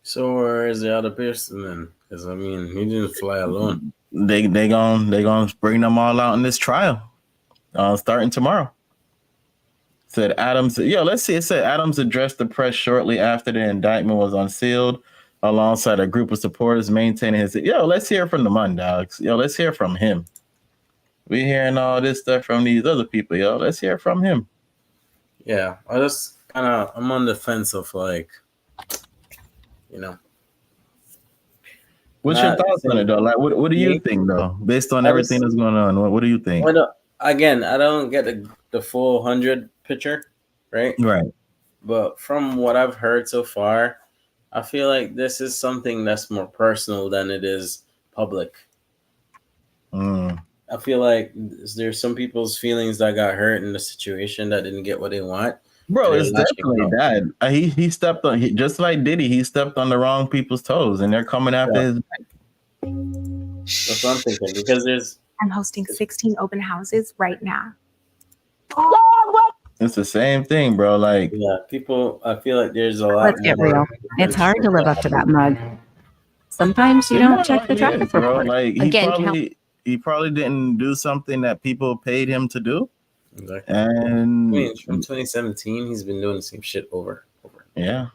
So where is the other person then? Because I mean, he didn't fly alone. They gonna bring them all out in this trial, starting tomorrow. Said Adams. Let's see. It said Adams addressed the press shortly after the indictment was unsealed, alongside a group of supporters maintaining his. Let's hear from the Mundogs. Let's hear from him. We hearing all this stuff from these other people. Let's hear from him. Yeah, I'm on the fence of like, What's your thoughts on it though? Like, what do you think though, based on everything that's going on? What do you think? Again, I don't get the full 100 picture, right? Right. But from what I've heard so far, I feel like this is something that's more personal than it is public. I feel like there's some people's feelings that got hurt in the situation that didn't get what they want. Bro, it's definitely that. He stepped on, just like Diddy, he stepped on the wrong people's toes, and they're coming after his back. That's what I'm thinking, because I'm hosting 16 open houses right now. It's the same thing, bro. Like, people, I feel like there's a lot. Let's get real. It's hard to live up to that mug. Sometimes you don't check the traffic report. Like, he probably didn't do something that people paid him to do. Exactly. And from 2017, he's been doing the same shit over. Yeah.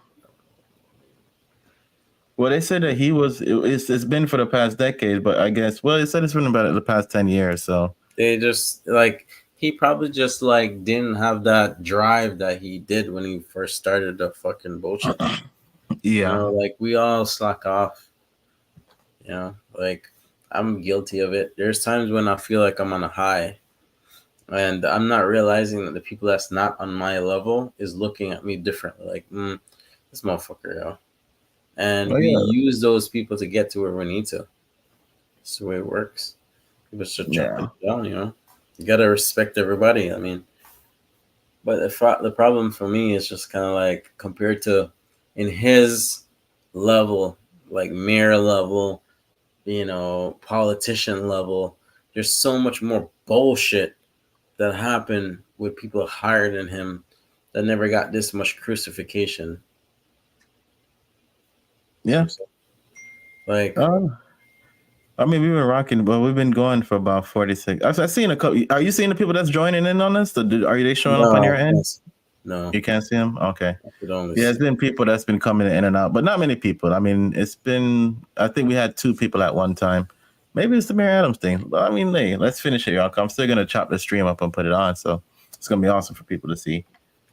Well, they said that it's been for the past decade, but I guess, it said it's been about the past 10 years. So they just like, He probably just like didn't have that drive that he did when he first started the fucking bullshit. You know, like we all slack off. You know, like I'm guilty of it. There's times when I feel like I'm on a high, and I'm not realizing that the people that's not on my level is looking at me differently. Like, this motherfucker, yo. And we use those people to get to where we need to. That's the way it works. People should track it down, you know. You gotta respect everybody. I mean, but the problem for me is just kind of like compared to in his level, like mayor level, you know, politician level, there's so much more bullshit that happened with people higher than him that never got this much crucifixion. Yeah. Like, I mean, we've been rocking, but we've been going for about 46. I've seen a couple. Are you seeing the people that's joining in on this? Are they showing up on your end? No. You can't see them? Okay. Yeah, it's been people that's been coming in and out, but not many people. I mean, I think we had 2 people at one time. Maybe it's the Mayor Adams thing. But I mean, hey, let's finish it, y'all. I'm still going to chop the stream up and put it on. So it's going to be awesome for people to see.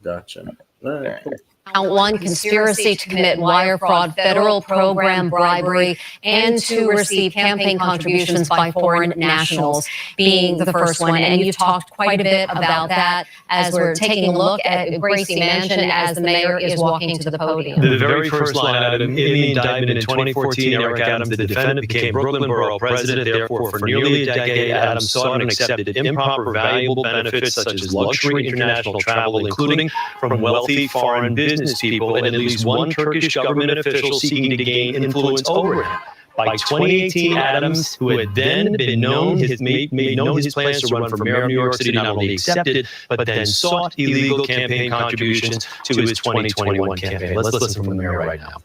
Gotcha. All right, cool. Count 1, conspiracy to commit wire fraud, federal program bribery, and to receive campaign contributions by foreign nationals being the first one. And you've talked quite a bit about that as we're taking a look at Gracie Mansion as the mayor is walking to the podium. The very first line item in the indictment in 2014, Eric Adams, the defendant, became Brooklyn Borough president. Therefore, for nearly a decade, Adams sought and accepted improper valuable benefits such as luxury international travel, including from wealthy foreign business people and at least one Turkish government official seeking to gain influence over him. By 2018, Adams, who had then been made known his plans to run for mayor of New York City, not only accepted, but then sought illegal campaign contributions to his 2021 campaign. Let's listen from the mayor right now.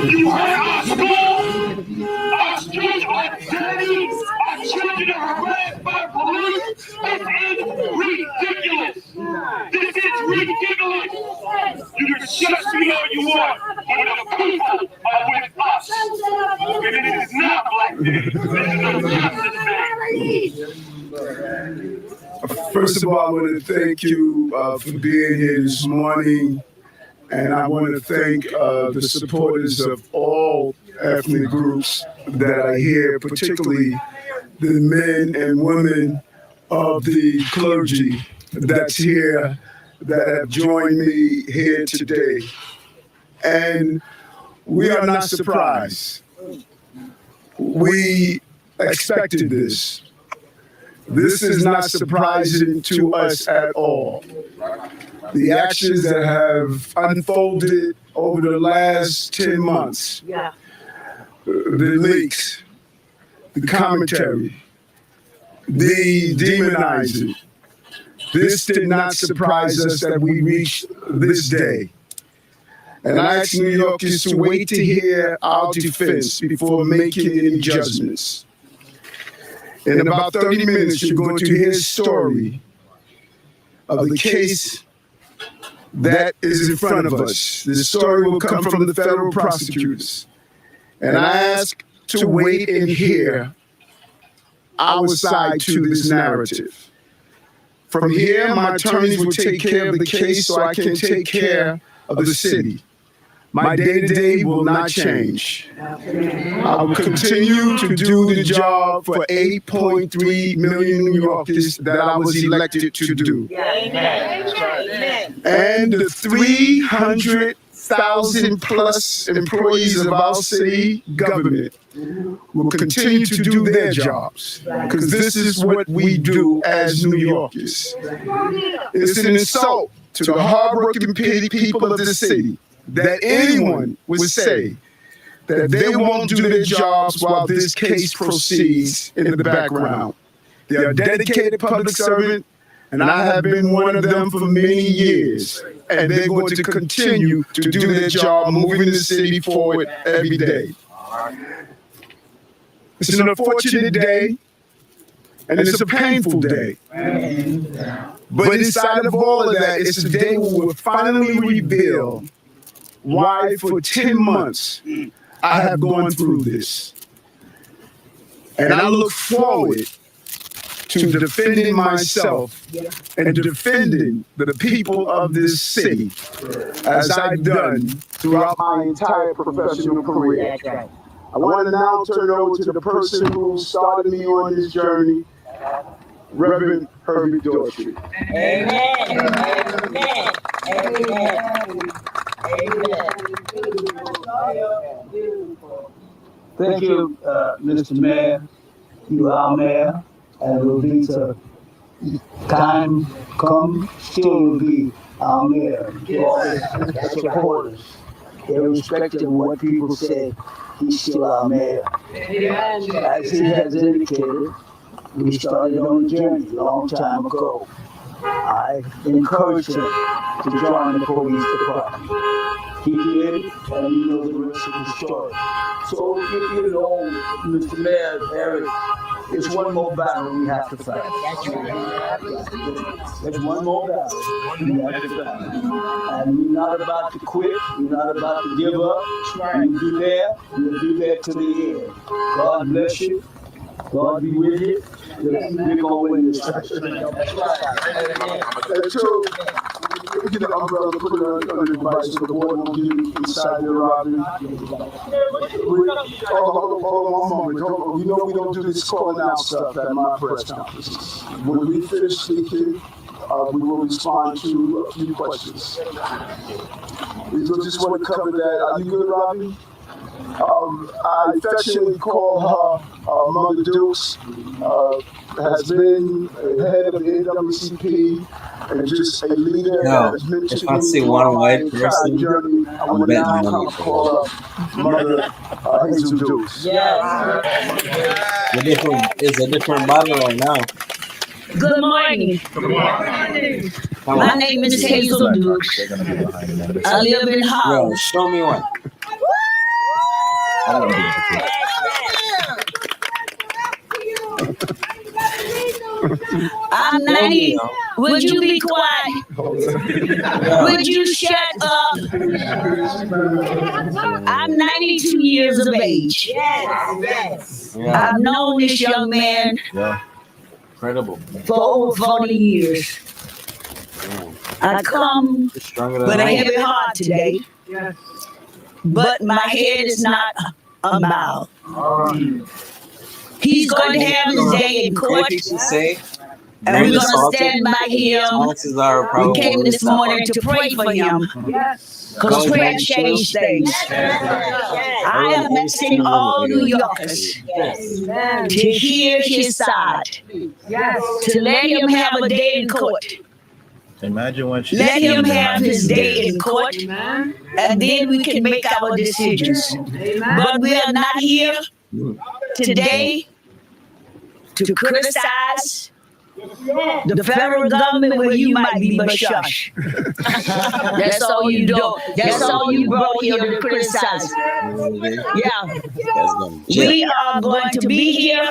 You are our school, our streets, our cities, our children are harassed by police. This is ridiculous. This is ridiculous. You can shut me all you want, but the people are with us. And it is not like this. This is a justice. First of all, I want to thank you for being here this morning. And I want to thank the supporters of all ethnic groups that are here, particularly the men and women of the clergy that's here, that have joined me here today. And we are not surprised. We expected this. This is not surprising to us at all. The actions that have unfolded over the last 10 months, the leaks, the commentary, the demonizing, this did not surprise us that we reached this day. And I ask New Yorkers to wait to hear our defense before making any judgments. In about 30 minutes, you're going to hear a story of the case that is in front of us. The story will come from the federal prosecutors. And I ask to wait and hear our side to this narrative. From here, my attorneys will take care of the case so I can take care of the city. My day-to-day will not change. I will continue to do the job for 8.3 million New Yorkers that I was elected to do. And the 300,000 plus employees of our city government will continue to do their jobs, because this is what we do as New Yorkers. It's an insult to the hardworking people of the city that anyone would say that they won't do their jobs while this case proceeds in the background. They are dedicated public servants, and I have been one of them for many years. And they're going to continue to do their job, moving the city forward every day. It's an unfortunate day, and it's a painful day. But inside of all of that, it's a day where we'll finally reveal why for 10 months I have gone through this. And I look forward to defending myself and defending the people of this city as I've done throughout my entire professional career. I want to now turn it over to the person who started me on this journey, Reverend Herbie Dorsey. Amen. Amen. Amen. Amen. Thank you, Mr. Mayor, you our mayor, and will be to time come still will be our mayor. Supporters, irrespective of what people say, he's still our mayor. As he has indicated, we started on a journey a long time ago. I encouraged him to join the police department. He did, and you know the rest of the story. So, you know, Mr. Mayor Eric, it's one more battle we have to fight. There's one more battle we have to fight. And we're not about to quit, we're not about to give up. We'll be there to the end. God bless you. God be with you. We're going to win this fight. Get the umbrella, put it on the device so the water won't get inside your Robin. Hold on one moment. You know we don't do this calling out stuff at my press conferences. When we finish speaking, we will respond to a few questions. We just want to cover that. Are you good, Robbie? I affectionately call her Mother Dukes, has been head of the NWCP and just a leader that has been to me one white entire person, journey. I want to now come call her Mother Hazel Dukes. It's a different bottle right now. Good morning. My name is Hazel Dukes. I live in Harlem. Yo, show me one. I'm 90. Would you be quiet? Would you shut up? I'm 92 years of age. I've known this young man Incredible. for over 40 years. I come with a heavy heart today, but my head is not a mouth. He's going to have his day in court, and we're going to stand by him. We came this morning to pray for him, because prayer changed things. I am asking all New Yorkers to hear his side, to let him have a day in court. Imagine what she Let him have his day in court, and then we can make our decisions. But we are not here today to criticize the federal government where you might be, but shush. That's all you do. That's all you brought here to criticize. Yeah. We are going to be here.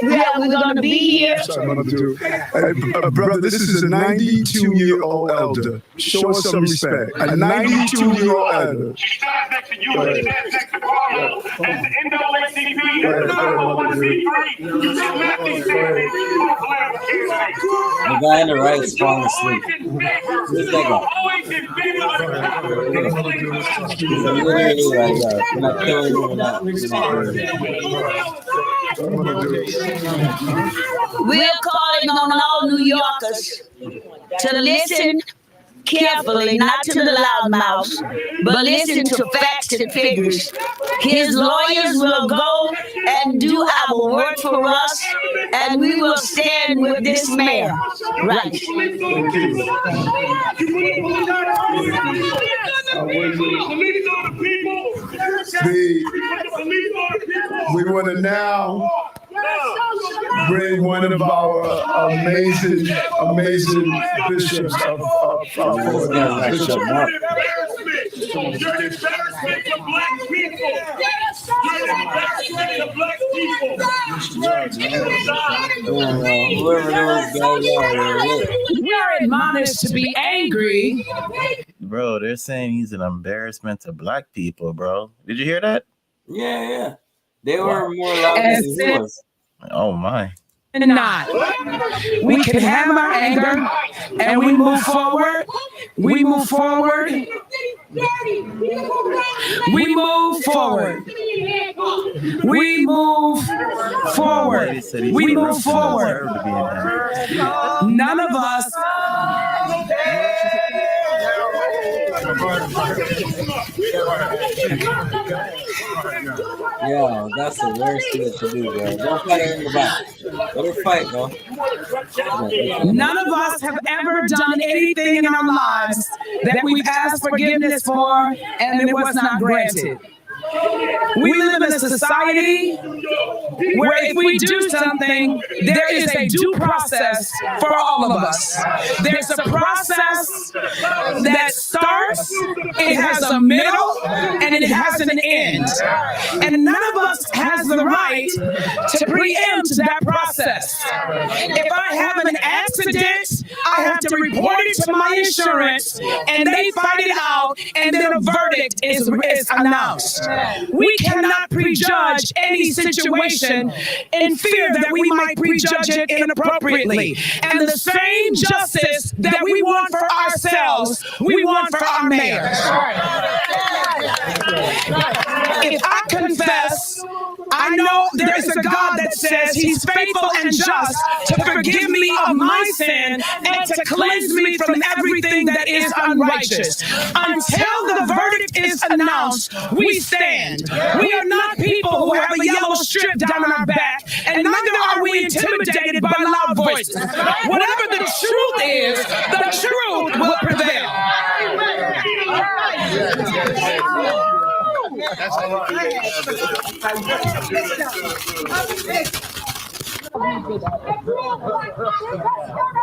Yeah, we're going to be here. Hey, brother, this is a 92-year-old elder. Show us some respect. A 92-year-old elder. She stands next to you and she stands next to Carlo as the NAACP and the 501c3. You should not be standing for political candidates. The guy in the right is falling asleep. Who's that guy? Always in favor of He's literally right there. We're not killing him. We're not We're calling on all New Yorkers to listen carefully, not to the loudmouths, but listen to facts and figures. His lawyers will go and do our work for us, and we will stand with this mayor. Right. We want to now bring one of our amazing bishops of You're an embarrassment to black people. You're an embarrassment to black people. Whoever those guys are, We are admonished to be angry, Bro, they're saying he's an embarrassment to black people, bro. Did you hear that? Yeah. They were more loud than he was. Oh my. Not. We can have our anger and we move forward. We move forward. We move forward. We move forward. We move forward. None of us. Yeah, that's the worst thing to do, bro. Don't fight her in the back. Let her fight, bro. None of us have ever done anything in our lives that we've asked forgiveness for and it was not granted. We live in a society where if we do something, there is a due process for all of us. There's a process that starts, it has a middle, and it has an end. And none of us has the right to preempt that process. If I have an accident, I have to report it to my insurance, and they fight it out, and then a verdict is announced. We cannot prejudge any situation in fear that we might prejudge it inappropriately. And the same justice that we want for ourselves, we want for our mayor. If I confess, I know there is a God that says he's faithful and just to forgive me of my sin and to cleanse me from everything that is unrighteous. Until the verdict is announced, we stand. We are not people who have a yellow strip down our back, and neither are we intimidated by loud voices. Whatever the truth is, the truth will prevail.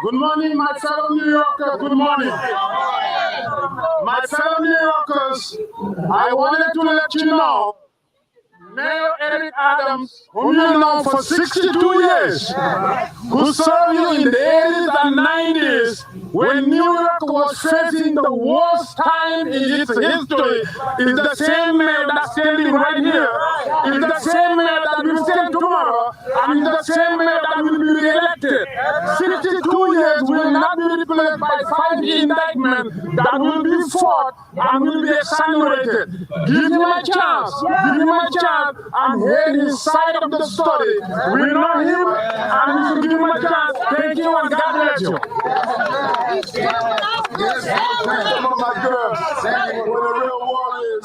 Good morning, my fellow New Yorkers. Good morning. My fellow New Yorkers, I wanted to let you know, Mayor Eric Adams, whom you know for 62 years, who served you in the 80s and 90s when New York was facing the worst time in its history, is the same mayor that's standing right here, is the same mayor that will stand tomorrow, and is the same mayor that will be re-elected. 62 years will not be replaced by 5 indictments that will be fought and will be exonerated. Give him a chance. Give him a chance. I'm hearing his side of the story. We know him, and we should give him a chance. Thank you, and God bless you. Some of my girls, where the real war is,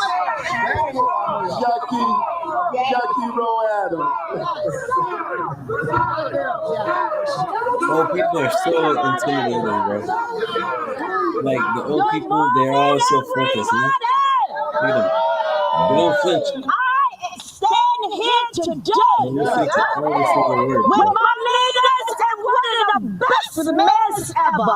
Jackie Rowe Adams. Old people are so intimidating, bro. Like, the old people, they're all so focused, you know? Look at them. They don't flinch. Stand here today with my leaders and one of the best mayors ever.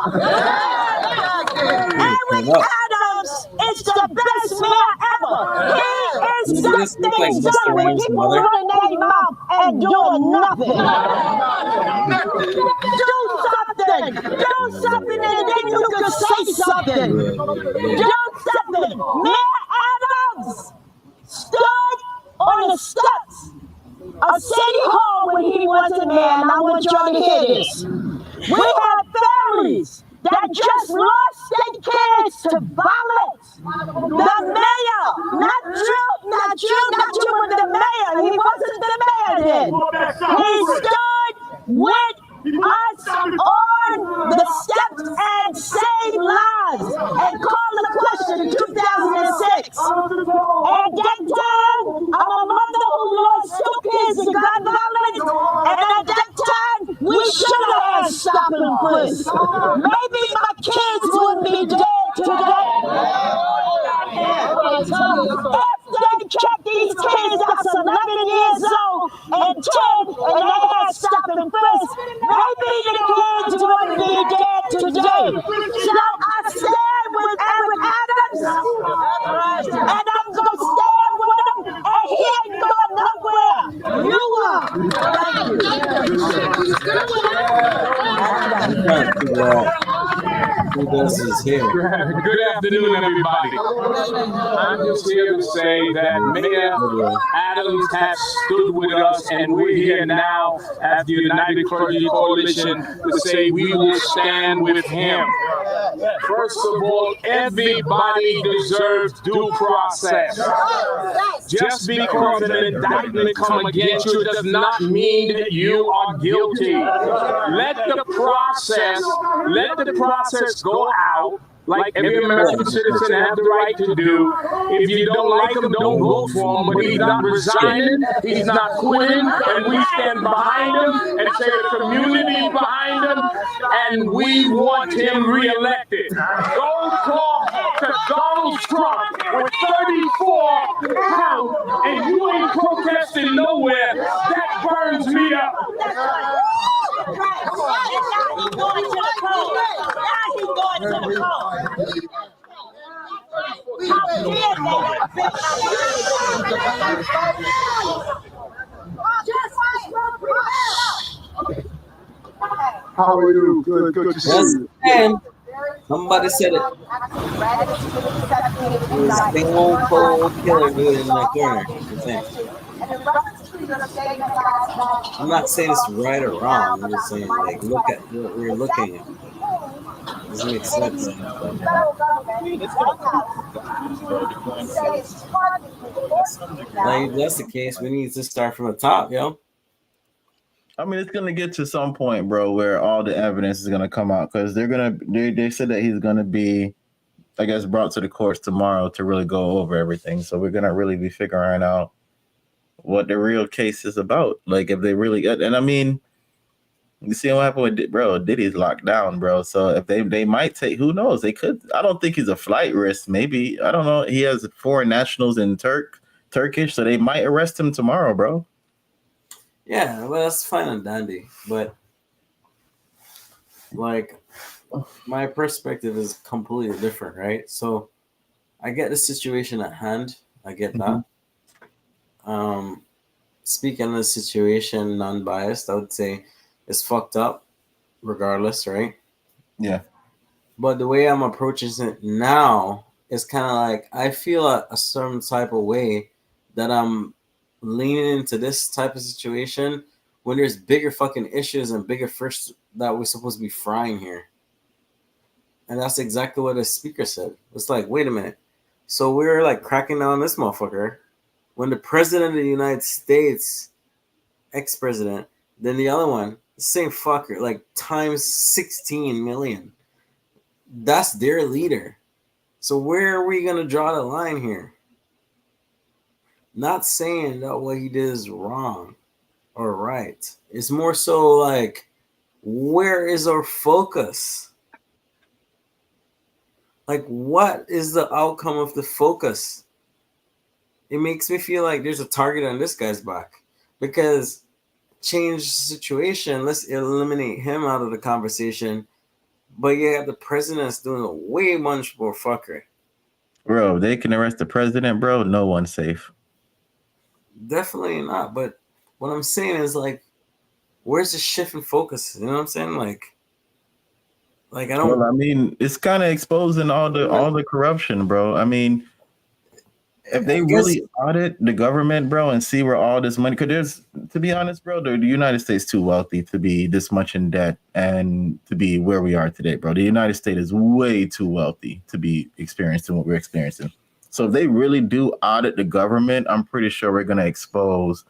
Eric Adams is the best mayor ever. He is something done when people running their mouth and doing nothing. Do something. Do something and then you can say something. Do something. Mayor Adams stood on the steps of City Hall when he wasn't mayor, and I want y'all to hear this. We have families that just lost their kids to violence. The mayor, not you, but the mayor. He wasn't the mayor then. He stood with us on the steps and saved lives and called the question in 2006. At that time, I'm a mother who lost 2 kids to gun violence, and at that time, we should have had stop and frisk. Maybe my kids would be dead today. If they kept these kids that's 11 years old and 10, and they had stop and frisk, maybe the kids wouldn't be dead today. So I stand with Eric Adams, and I'm going to stand with him, and he ain't going nowhere. You are. I'm trying to figure out who does Buzz is here. Good afternoon, everybody. I'm just here to say that Mayor Adams has stood with us, and we're here now as the United Clergy Coalition to say we will stand with him. First of all, everybody deserves due process. Just because an indictment come against you does not mean that you are guilty. Let the process go out like every American citizen has the right to do. If you don't like him, don't vote for him. But he's not resigning, he's not quitting, and we stand behind him and say the community is behind him, and we want him reelected. Go talk to Donald Trump with 34 counts, and you ain't protesting nowhere. That burns me up. How are you? Good to see you. And somebody said it. Stone cold killer dude in that corner. I'm not saying it's right or wrong. I'm just saying, like, look at what we're looking at. Doesn't make sense. Like, if that's the case, we need to start from the top, yo. I mean, it's gonna get to some point, bro, where all the evidence is gonna come out because they said that he's gonna be, I guess, brought to the courts tomorrow to really go over everything. So we're gonna really be figuring out what the real case is about. Like, if they really, and I mean, you see what happened with bro? Diddy's locked down, bro. So if they might take, who knows? They could. I don't think he's a flight risk. Maybe, I don't know. He has foreign nationals in Turkish, so they might arrest him tomorrow, bro. Yeah, well, that's fine and dandy, but like, my perspective is completely different, right? So I get the situation at hand. I get that. Speaking of the situation, non-biased, I would say it's fucked up, regardless, right? Yeah. But the way I'm approaching it now is kind of like I feel a certain type of way that I'm leaning into this type of situation when there's bigger fucking issues and bigger fish that we're supposed to be frying here. And that's exactly what the speaker said. It's like, wait a minute. So we're like cracking down on this motherfucker when the president of the United States, ex-president, then the other one, the same fucker, like times 16 million. That's their leader. So where are we going to draw the line here? Not saying that what he did is wrong or right. It's more so like, where is our focus? Like, what is the outcome of the focus? It makes me feel like there's a target on this guy's back because change the situation. Let's eliminate him out of the conversation. But yeah, the president's doing a way much more fuckery. Bro, they can arrest the president, bro. No one's safe. Definitely not. But what I'm saying is, like, where's the shift in focus? You know what I'm saying? Like I don't. Well, I mean, it's kind of exposing all the corruption, bro. I mean, if they really audit the government, bro, and see where all this money, because there's, to be honest, bro, the United States too wealthy to be this much in debt and to be where we are today, bro. The United States is way too wealthy to be experiencing what we're experiencing. So if they really do audit the government, I'm pretty sure we're going to expose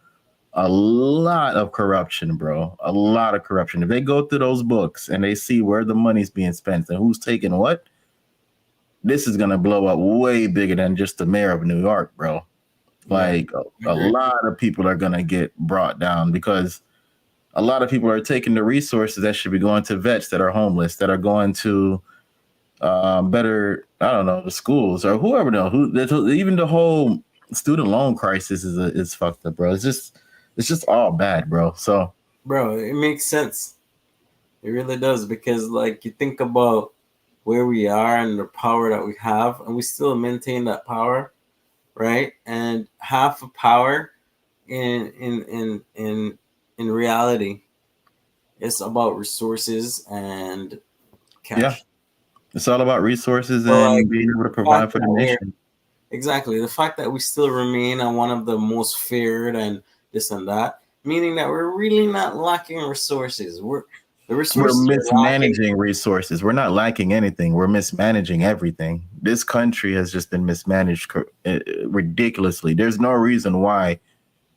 a lot of corruption, bro. A lot of corruption. If they go through those books and they see where the money's being spent and who's taking what, this is going to blow up way bigger than just the mayor of New York, bro. Like, a lot of people are going to get brought down because a lot of people are taking the resources that should be going to vets that are homeless, that are going to better, I don't know, the schools or whoever even the whole student loan crisis is fucked up, bro. It's just all bad, bro. So, bro, it makes sense. It really does, because like you think about where we are and the power that we have, and we still maintain that power, right? And half of power in reality is about resources and cash. It's all about resources Well, and like, being able to provide for the nation. Exactly. The fact that we still remain on one of the most feared and this and that, meaning that we're really not lacking resources. The We're resources are lacking. mismanaging resources. We're not lacking anything. We're mismanaging everything. This country has just been mismanaged ridiculously. There's no reason why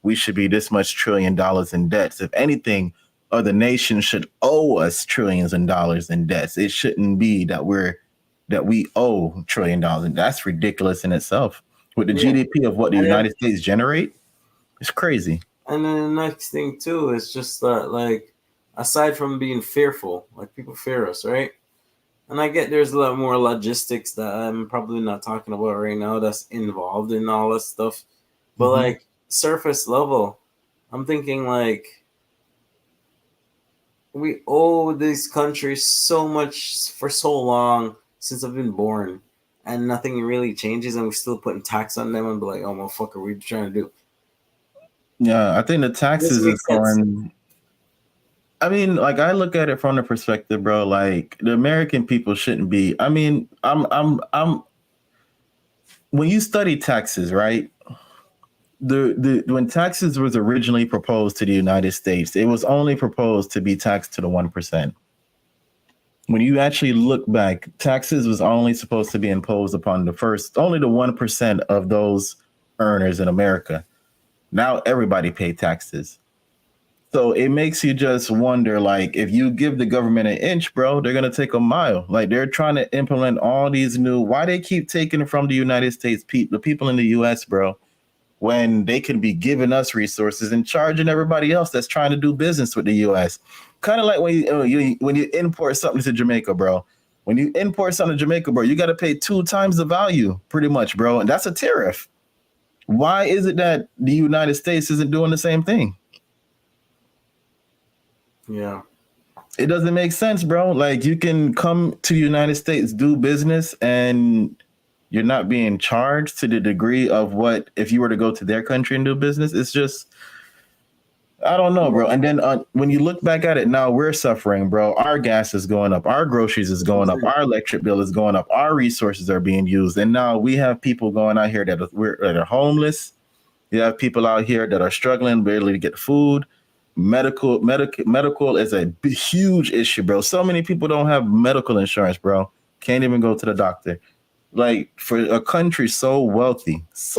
we should be this much $1 trillion in debts. If anything, other nations should owe us trillions of dollars in debts. It shouldn't be that we owe $1 trillion, and that's ridiculous in itself. With the GDP of what the United States generate, it's crazy. And then the next thing too is just that, like, aside from being fearful, like people fear us, right? And I get there's a lot more logistics that I'm probably not talking about right now that's involved in all this stuff. But like surface level, I'm thinking like we owe these countries so much for so long since I've been born, and nothing really changes, and we're still putting tax on them and be like, oh motherfucker, what are we trying to do? Yeah, I think the taxes is going. I mean, like I look at it from the perspective, bro. Like the American people shouldn't be. I mean, I'm. When you study taxes, right? When taxes was originally proposed to the United States, it was only proposed to be taxed to the 1%. When you actually look back, taxes was only supposed to be imposed upon only the 1% of those earners in America. Now everybody pay taxes. So it makes you just wonder, like, if you give the government an inch, bro, they're going to take a mile. Like, they're trying to implement all these why they keep taking from the United States, the people in the U.S., bro, when they could be giving us resources and charging everybody else that's trying to do business with the U.S. Kind of like when you import something to Jamaica, bro. When you import something to Jamaica, bro, you got to pay 2 times the value, pretty much, bro. And that's a tariff. Why is it that the United States isn't doing the same thing? Yeah. It doesn't make sense, bro. Like, you can come to the United States, do business, and you're not being charged to the degree of what if you were to go to their country and do business. It's just, I don't know, bro. And then when you look back at it now, we're suffering, bro. Our gas is going up. Our groceries is going up. Our electric bill is going up. Our resources are being used. And now we have people going out here that are homeless. You have people out here that are struggling barely to get food. Medical is a huge issue, bro. So many people don't have medical insurance, bro. Can't even go to the doctor. Like, for a country so wealthy, it's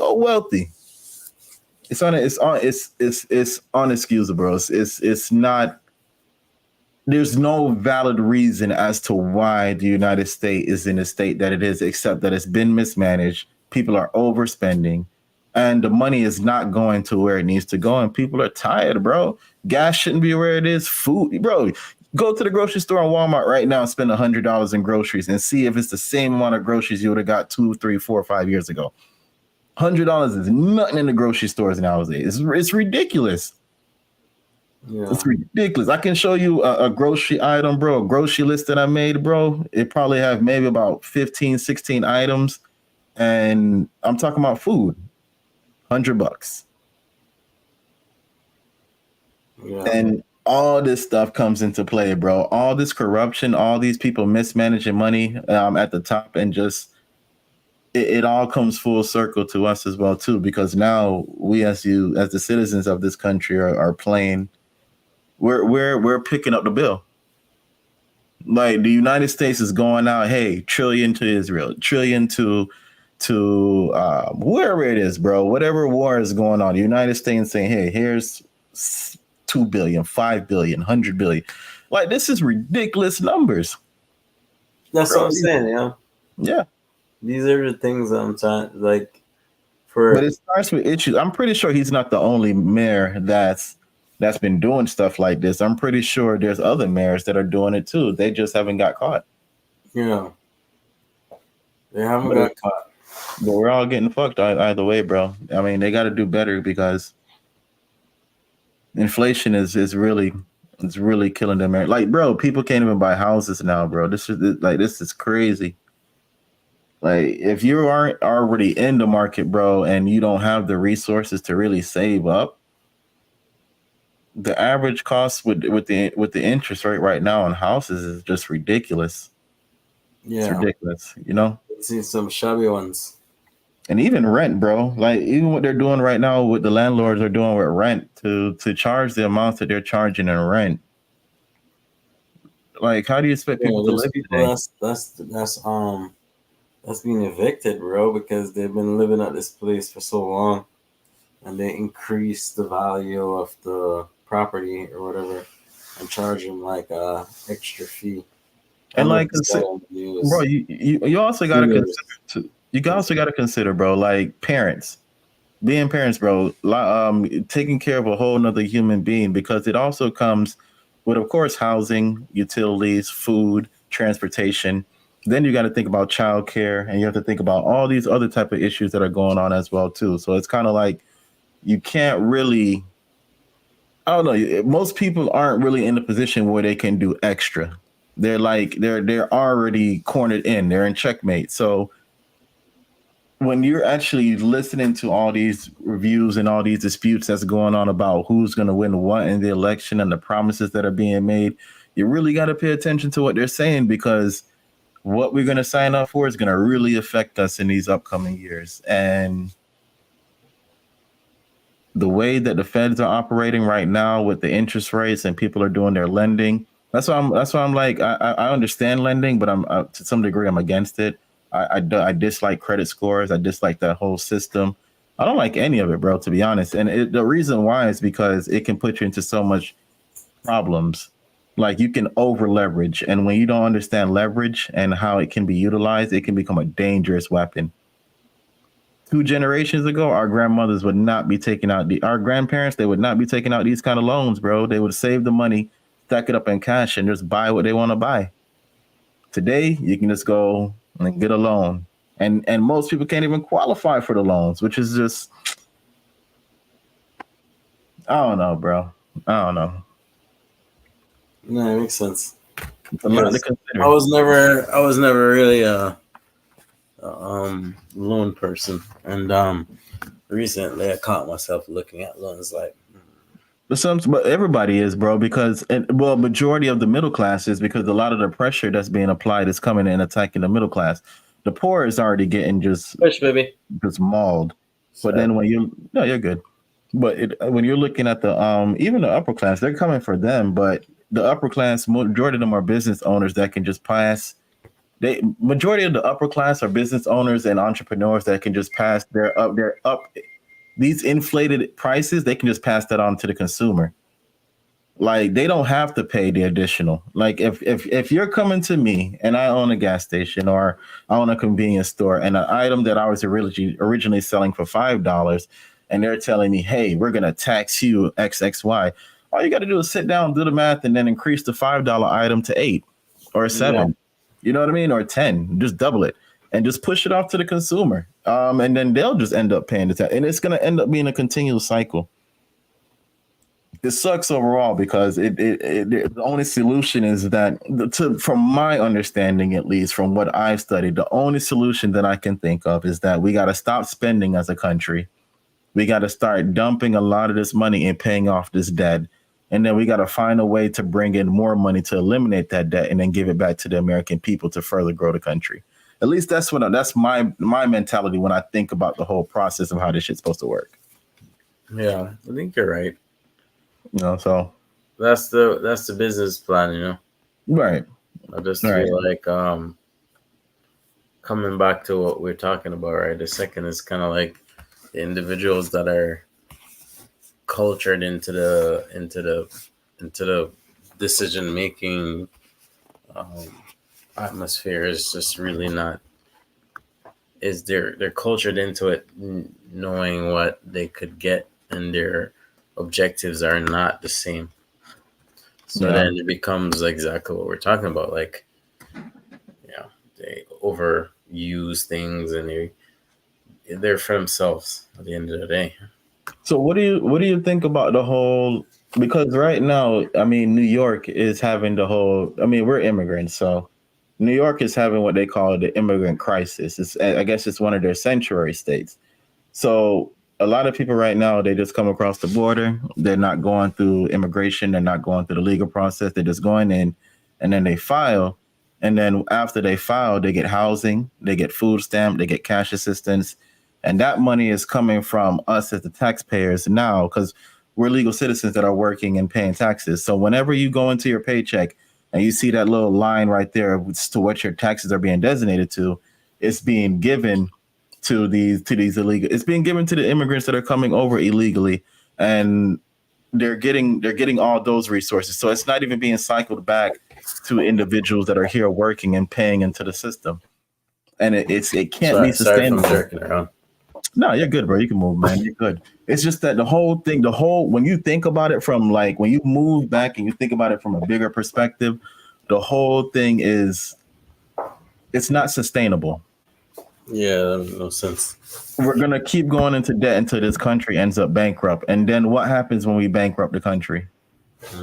unexcusable, bro. It's not. There's no valid reason as to why the United States is in the state that it is, except that it's been mismanaged. People are overspending, and the money is not going to where it needs to go. And people are tired, bro. Gas shouldn't be where it is. Food, bro. Go to the grocery store on Walmart right now and spend $100 in groceries and see if it's the same amount of groceries you would have got 2, 3, 4, 5 years ago. $100 is nothing in the grocery stores nowadays. It's ridiculous. Yeah. It's ridiculous. I can show you a grocery item, bro. A grocery list that I made, bro. It probably have maybe about 15, 16 items. And I'm talking about food. $100. Yeah. And all this stuff comes into play, bro. All this corruption, all these people mismanaging money at the top, and just it all comes full circle to us as well too, because now we as the citizens of this country are playing. We're picking up the bill. Like, the United States is going out, hey, $1 trillion to Israel, $1 trillion to wherever it is, bro. Whatever war is going on, the United States saying, hey, here's $2 billion, $5 billion, $100 billion. Like, this is ridiculous numbers. That's what I'm saying, yeah. Yeah. These are the things I'm trying, like, But it starts with issues. I'm pretty sure he's not the only mayor that's been doing stuff like this. I'm pretty sure there's other mayors that are doing it too. They just haven't got caught. Yeah. They haven't got caught. But we're all getting fucked either way, bro. I mean, they got to do better, because inflation is really killing them. Like, bro, people can't even buy houses now, bro. This is crazy. Like, if you aren't already in the market, bro, and you don't have the resources to really save up, the average cost with the interest rate right now on houses is just ridiculous. It's ridiculous, you know? I've seen some shabby ones. And even rent, bro. Like even what they're doing right now, what the landlords are doing with rent to charge the amounts that they're charging in rent. Like, how do you expect people to live today? That's being evicted, bro, because they've been living at this place for so long, and they increase the value of the property or whatever, and charge them like a extra fee. And like, bro, you also got to consider. You also got to consider, bro, like parents, being parents, bro, taking care of a whole nother human being, because it also comes with, of course, housing, utilities, food, transportation. Then you got to think about childcare, and you have to think about all these other type of issues that are going on as well too. So it's kind of like you can't really. I don't know. Most people aren't really in a position where they can do extra. They're like they're already cornered in. They're in checkmate. So when you're actually listening to all these reviews and all these disputes that's going on about who's going to win what in the election and the promises that are being made, you really got to pay attention to what they're saying, because what we're going to sign up for is going to really affect us in these upcoming years. And the way that the feds are operating right now with the interest rates and people are doing their lending, that's why I'm like, I understand lending, but I'm to some degree I'm against it. I dislike credit scores. I dislike that whole system. I don't like any of it, bro, to be honest. And the reason why is because it can put you into so much problems. Like, you can over leverage. And when you don't understand leverage and how it can be utilized, it can become a dangerous weapon. 2 generations ago, our grandmothers would not be taking out our grandparents. They would not be taking out these kind of loans, bro. They would save the money, stack it up in cash, and just buy what they want to buy. Today, you can just go and get a loan. And most people can't even qualify for the loans, which is just, I don't know, bro. I don't know. No, it makes sense. It's a lot to consider. I was never really a loan person, and recently I caught myself looking at loans like. But everybody is, bro, because majority of the middle class is, because a lot of the pressure that's being applied is coming and attacking the middle class. The poor is already getting just mauled. But then you're good. But when you're looking at the even the upper class, they're coming for them. But the upper class, majority of them are business owners that can just pass. Majority of the upper class are business owners and entrepreneurs that can just pass their up. These inflated prices, they can just pass that on to the consumer. Like, they don't have to pay the additional. Like, if you're coming to me and I own a gas station or I own a convenience store, and an item that I was originally selling for $5, and they're telling me, hey, we're going to tax you XXY. All you got to do is sit down, do the math, and then increase the $5 item to $8 or $7. Yeah. You know what I mean? Or 10, just double it and just push it off to the consumer. And then they'll just end up paying the tax. And it's going to end up being a continual cycle. It sucks overall, because the only solution is that, from my understanding, at least from what I've studied, the only solution that I can think of is that we got to stop spending as a country. We got to start dumping a lot of this money and paying off this debt. And then we got to find a way to bring in more money to eliminate that debt and then give it back to the American people to further grow the country. At least that's my mentality when I think about the whole process of how this shit's supposed to work. Yeah, I think you're right. You know, so that's the business plan, you know. Right. I just feel like coming back to what we're talking about, right? The second is kind of like the individuals that are cultured into the decision making atmosphere is just really not. Is they're cultured into it, knowing what they could get, and their objectives are not the same. So then it becomes exactly what we're talking about. Like, they overuse things, and they're for themselves at the end of the day. So what do you think about the whole? Because right now, I mean, New York is having the whole. I mean, we're immigrants, so New York is having what they call the immigrant crisis. I guess it's one of their sanctuary states. So a lot of people right now, they just come across the border. They're not going through immigration. They're not going through the legal process. They're just going in, and then they file. And then after they file, they get housing, they get food stamp, they get cash assistance. And that money is coming from us as the taxpayers now, because we're legal citizens that are working and paying taxes. So whenever you go into your paycheck and you see that little line right there as to what your taxes are being designated to, it's being given to these illegal. It's being given to the immigrants that are coming over illegally, and they're getting all those resources. So it's not even being cycled back to individuals that are here working and paying into the system. And it can't be sustainable. Sorry for jerking around. No, you're good, bro. You can move, man. You're good. It's just that when you think about it from like, when you move back and you think about it from a bigger perspective, the whole thing it's not sustainable. Yeah, that makes no sense. We're going to keep going into debt until this country ends up bankrupt. And then what happens when we bankrupt the country? Oh,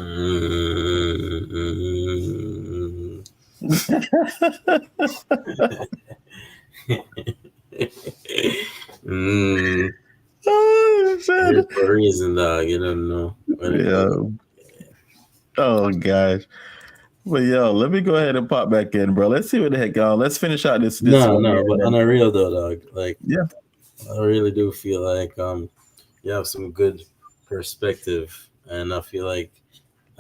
there's a reason, dog. You don't know. Yeah. Oh gosh. But yo, let me go ahead and pop back in, bro. Let's see what the heck, y'all. Let's finish out this. No, but on a real though, dog. Like, yeah, I really do feel like you have some good perspective, and I feel like,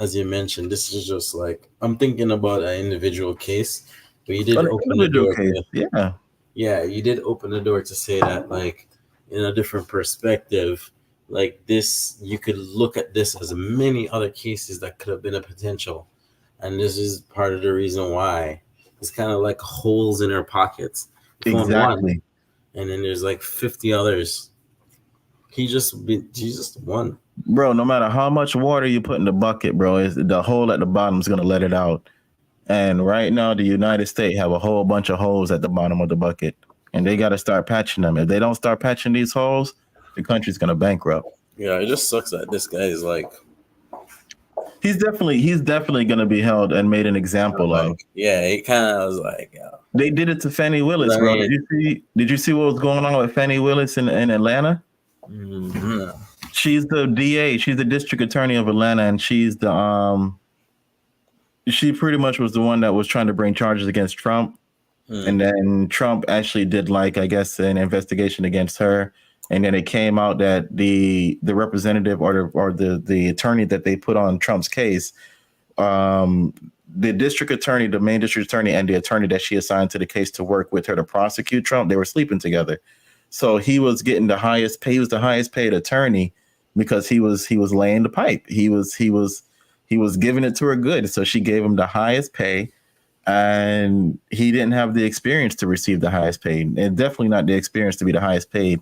as you mentioned, this is just like, I'm thinking about an individual case, but you did open the door. Yeah, you did open the door to say that, like, in a different perspective, like this, you could look at this as many other cases that could have been a potential. And this is part of the reason why. It's kind of like holes in our pockets. Exactly. And then there's like 50 others. He just won. Bro, no matter how much water you put in the bucket, bro, the hole at the bottom is going to let it out. And right now, the United States have a whole bunch of holes at the bottom of the bucket. And they got to start patching them. If they don't start patching these holes, the country's going to bankrupt. Yeah, it just sucks that this guy is like... He's definitely going to be held and made an example of. Yeah, he kind of was like... Yeah. They did it to Fannie Willis, bro. Did you see what was going on with Fannie Willis in Atlanta? Mm-hmm. She's the DA. She's the district attorney of Atlanta, and she's the she pretty much was the one that was trying to bring charges against Trump. And then Trump actually did, like, I guess, an investigation against her. And then it came out that the representative or the attorney that they put on Trump's case, the district attorney, the main district attorney, and the attorney that she assigned to the case to work with her to prosecute Trump, they were sleeping together. So he was getting the highest pay. He was the highest paid attorney because he was laying the pipe. He was giving it to her good. So she gave him the highest pay. And he didn't have the experience to receive the highest paid, and definitely not the experience to be the highest paid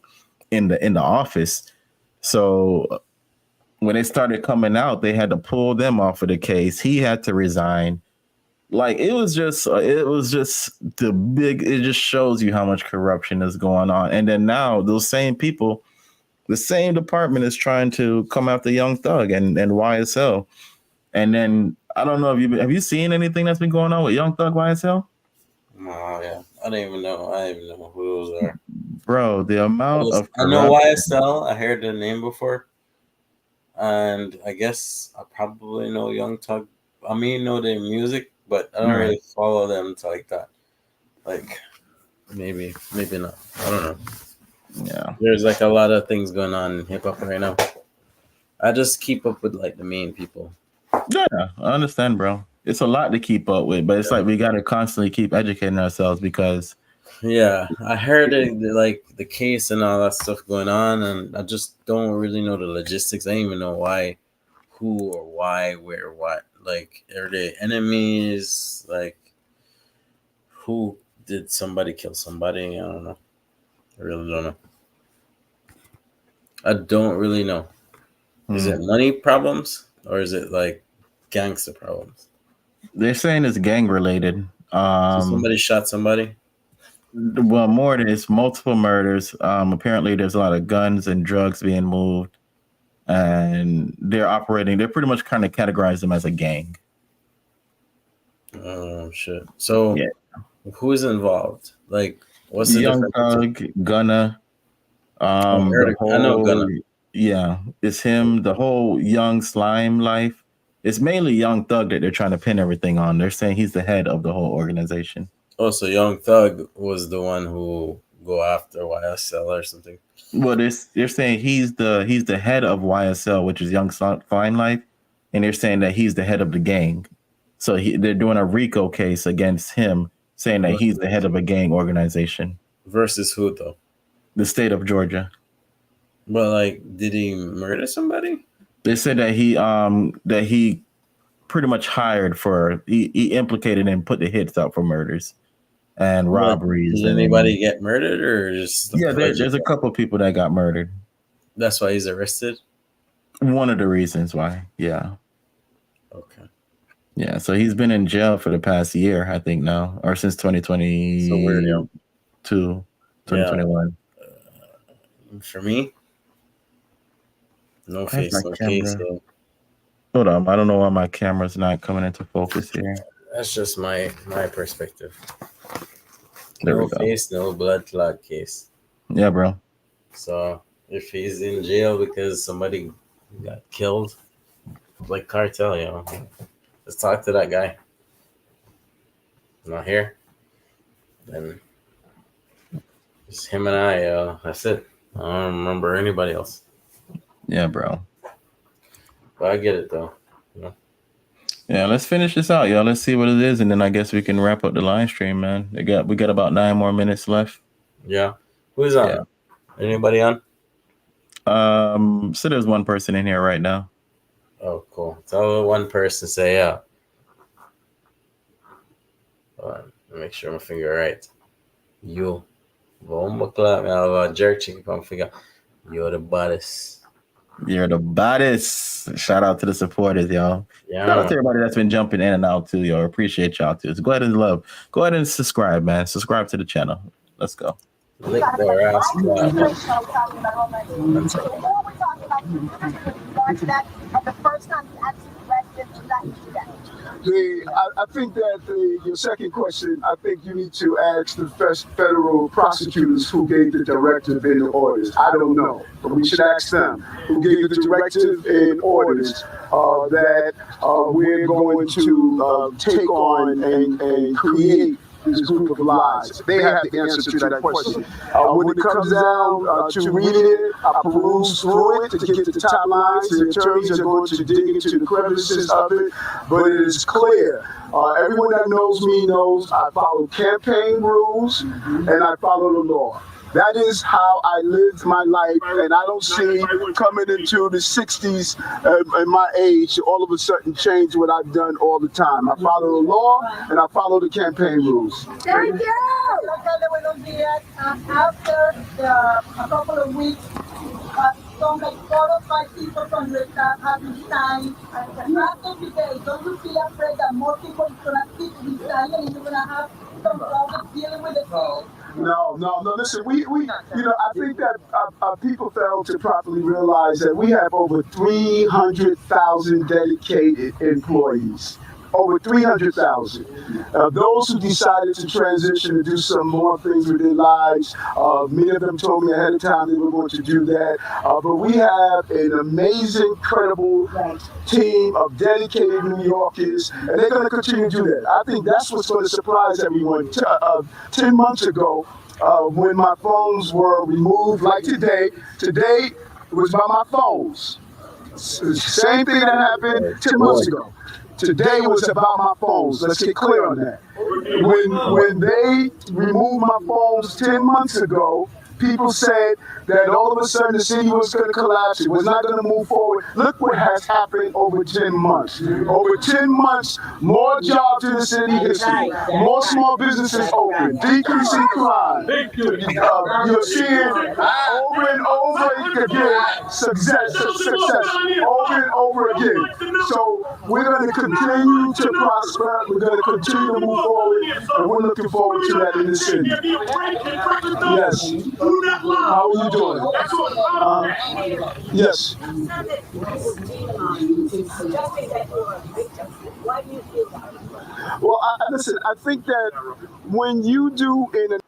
in the office. So when it started coming out, they had to pull them off of the case. He had to resign. Like, it just shows you how much corruption is going on. And then now those same people, the same department is trying to come after Young Thug and YSL. And then I don't know if have you seen anything that's been going on with Young Thug YSL? Oh yeah, I don't even know who those are. Bro, the amount of I know YSL. I heard the name before, and I guess I probably know Young Thug. I mean, know their music, but I don't really follow them like that. Like, maybe not. I don't know. Yeah, there's like a lot of things going on in hip hop right now. I just keep up with like the main people. Yeah, I understand, bro. It's a lot to keep up with, but it's like we got to constantly keep educating ourselves because... Yeah, I heard it, like the case and all that stuff going on, and I just don't really know the logistics. I don't even know why, who or why, where, what. Like, are they enemies? Like, who did somebody kill somebody? I don't know. I really don't know. I don't really know. Is it money problems or is it like gangster problems? They're saying it's gang related. So somebody shot somebody? Well, more than it's multiple murders. Apparently there's a lot of guns and drugs being moved, and they're pretty much kind of categorize them as a gang. Oh shit. So who is involved? Like, what's the Young Thug, Gunna? I know Gunna. Yeah, it's him. The whole Young Slime life. It's mainly Young Thug that they're trying to pin everything on. They're saying he's the head of the whole organization. Oh, so Young Thug was the one who go after YSL or something. Well, they're saying he's the head of YSL, which is Young Fine Life, and they're saying that he's the head of the gang. So they're doing a RICO case against him, saying that he's the head of a gang organization. Versus who though? The state of Georgia. But like, did he murder somebody? They said that he pretty much hired for he implicated and put the hits out for murders and robberies. Did anybody get murdered or just? Yeah, there's a couple of people that got murdered. That's why he's arrested. One of the reasons why, yeah. Okay. Yeah, so he's been in jail for the past year, I think now, or since 2020. So weird, yeah. 2021. For me, no face, no case. So. Hold on, I don't know why my camera's not coming into focus here. That's just my perspective. There no we go. Face, no blood clot case. Yeah, bro. So if he's in jail because somebody got killed, like cartel, you know, let's talk to that guy. Not here. Then it's him and I. That's it. I don't remember anybody else. Yeah, bro. But I get it though. You know? Yeah, let's finish this out, y'all. Let's see what it is, and then I guess we can wrap up the live stream, man. We got about 9 more minutes left. Yeah. Who's on? Yeah. Anybody on? So there's one person in here right now. Oh, cool. Tell one person, say yeah. Hold on. Make sure my finger right. You. Bomba clap. I'll jerk chicken from finger. You're the baddest. You're the baddest. Shout out to the supporters, y'all. Yeah. Shout out to everybody that's been jumping in and out too, y'all. Appreciate y'all too. So go ahead and subscribe, man. Subscribe to the channel. Let's go. Lick their ass. I think that your second question, I think you need to ask the federal prosecutors who gave the directive and the orders. I don't know, but we should ask them who gave the directive and orders that we're going to take on and create this group of lies. They have the answer to that question. When it comes down to reading it, I peruse through it to get to the top lines. The attorneys are going to dig into the crevices of it, but it is clear. Everyone that knows me knows I follow campaign rules and I follow the law. That is how I lived my life, and I don't see coming into the 60s at my age all of a sudden change what I've done all the time. I follow the law and I follow the campaign rules. Thank you! After a couple of weeks, some like 4 or 5 people from the staff have resigned. And after today, don't you feel afraid that more people are going to keep resigning and you're going to have some problems dealing with the field? No. Listen, we I think that people fail to properly realize that we have over 300,000 dedicated employees. Over 300,000. Those who decided to transition and do some more things with their lives, many of them told me ahead of time they were going to do that. But we have an amazing, incredible team of dedicated New Yorkers, and they're going to continue to do that. I think that's what's going to surprise everyone. 10 months ago, when my phones were removed, like today it was by my phones. Same thing that happened 10 months ago. Today was about my phones. Let's get clear on that. When they removed my phones 10 months ago, people said that all of a sudden the city was going to collapse. It was not going to move forward. Look what has happened over 10 months. Over 10 months, more jobs in the city history, more small businesses open, decreasing crime. You're seeing over and over again success, over and over again. So we're going to continue to prosper. We're going to continue to move forward, and we're looking forward to that in the city. Yes. How are you doing? Yes. Well, listen, I think that when you do in an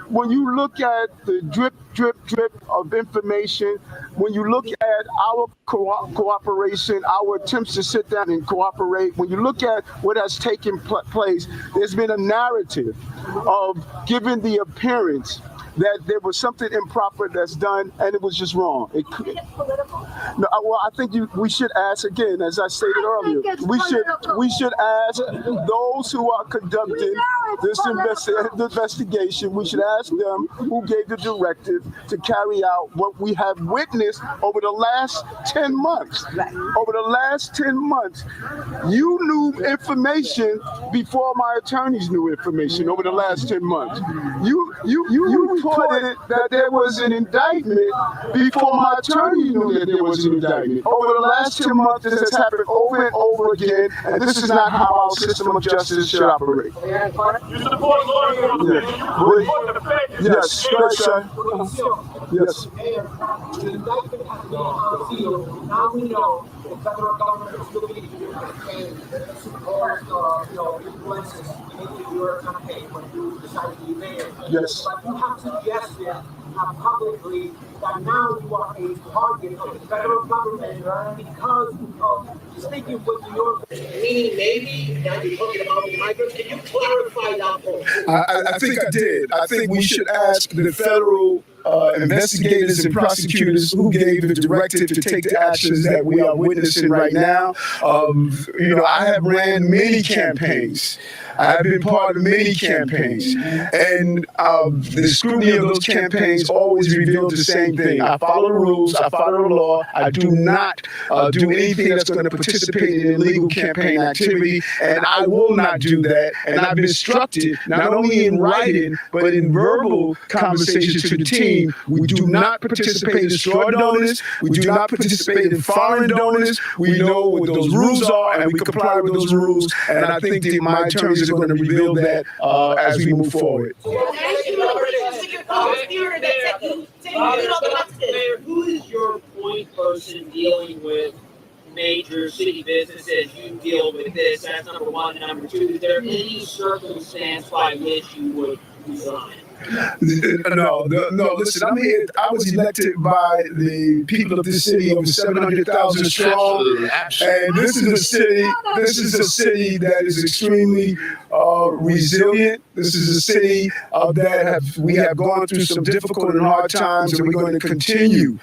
when you look at the drip of information, when you look at our cooperation, our attempts to sit down and cooperate, when you look at what has taken place, there's been a narrative of giving the appearance that there was something improper that's done, and it was just wrong. No, well, I think we should ask again, as I stated earlier. We should ask those who are conducting this investigation. We should ask them who gave the directive to carry out what we have witnessed over the last 10 months. Over the last 10 months, you knew information before my attorneys knew information. Over the last 10 months, you reported that there was an indictment before my attorney knew that there was an indictment. Over the last 10 months, this has happened over and over again, and this is not how our system of justice should operate. You support law enforcement. You support the faith. Yes, right, sir. Yes. The indictment has been unsealed. Now we know the federal government is looking and support, influences in your campaign when you decided to be mayor. Yes. But you have suggested publicly that now you are a target of the federal government because of speaking with New York. Meaning maybe now you're talking about the migrants. Can you clarify that point? I think I did. I think we should ask the federal investigators and prosecutors who gave the directive to take the actions that we are witnessing right now. I have ran many campaigns. I have been part of many campaigns, and the scrutiny of those campaigns always revealed the same thing. I follow the rules, I follow the law, I do not do anything that's going to participate in illegal campaign activity, and I will not do that. And I've been instructed, not only in writing, but in verbal conversations to the team, we do not participate in straw donors, we do not participate in foreign donors, we know what those rules are, and we comply with those rules, and I think that my attorneys are going to reveal that as we move forward. Mayor, who is your point person dealing with major city businesses? You deal with this. That's number one. And number two, is there any circumstance by which you would resign? No. Listen, I'm here. I was elected by the people of this city, over 700,000 strong, and this is a city. This is a city that is extremely resilient. This is a city that we have gone through some difficult and hard times, and we're going to continue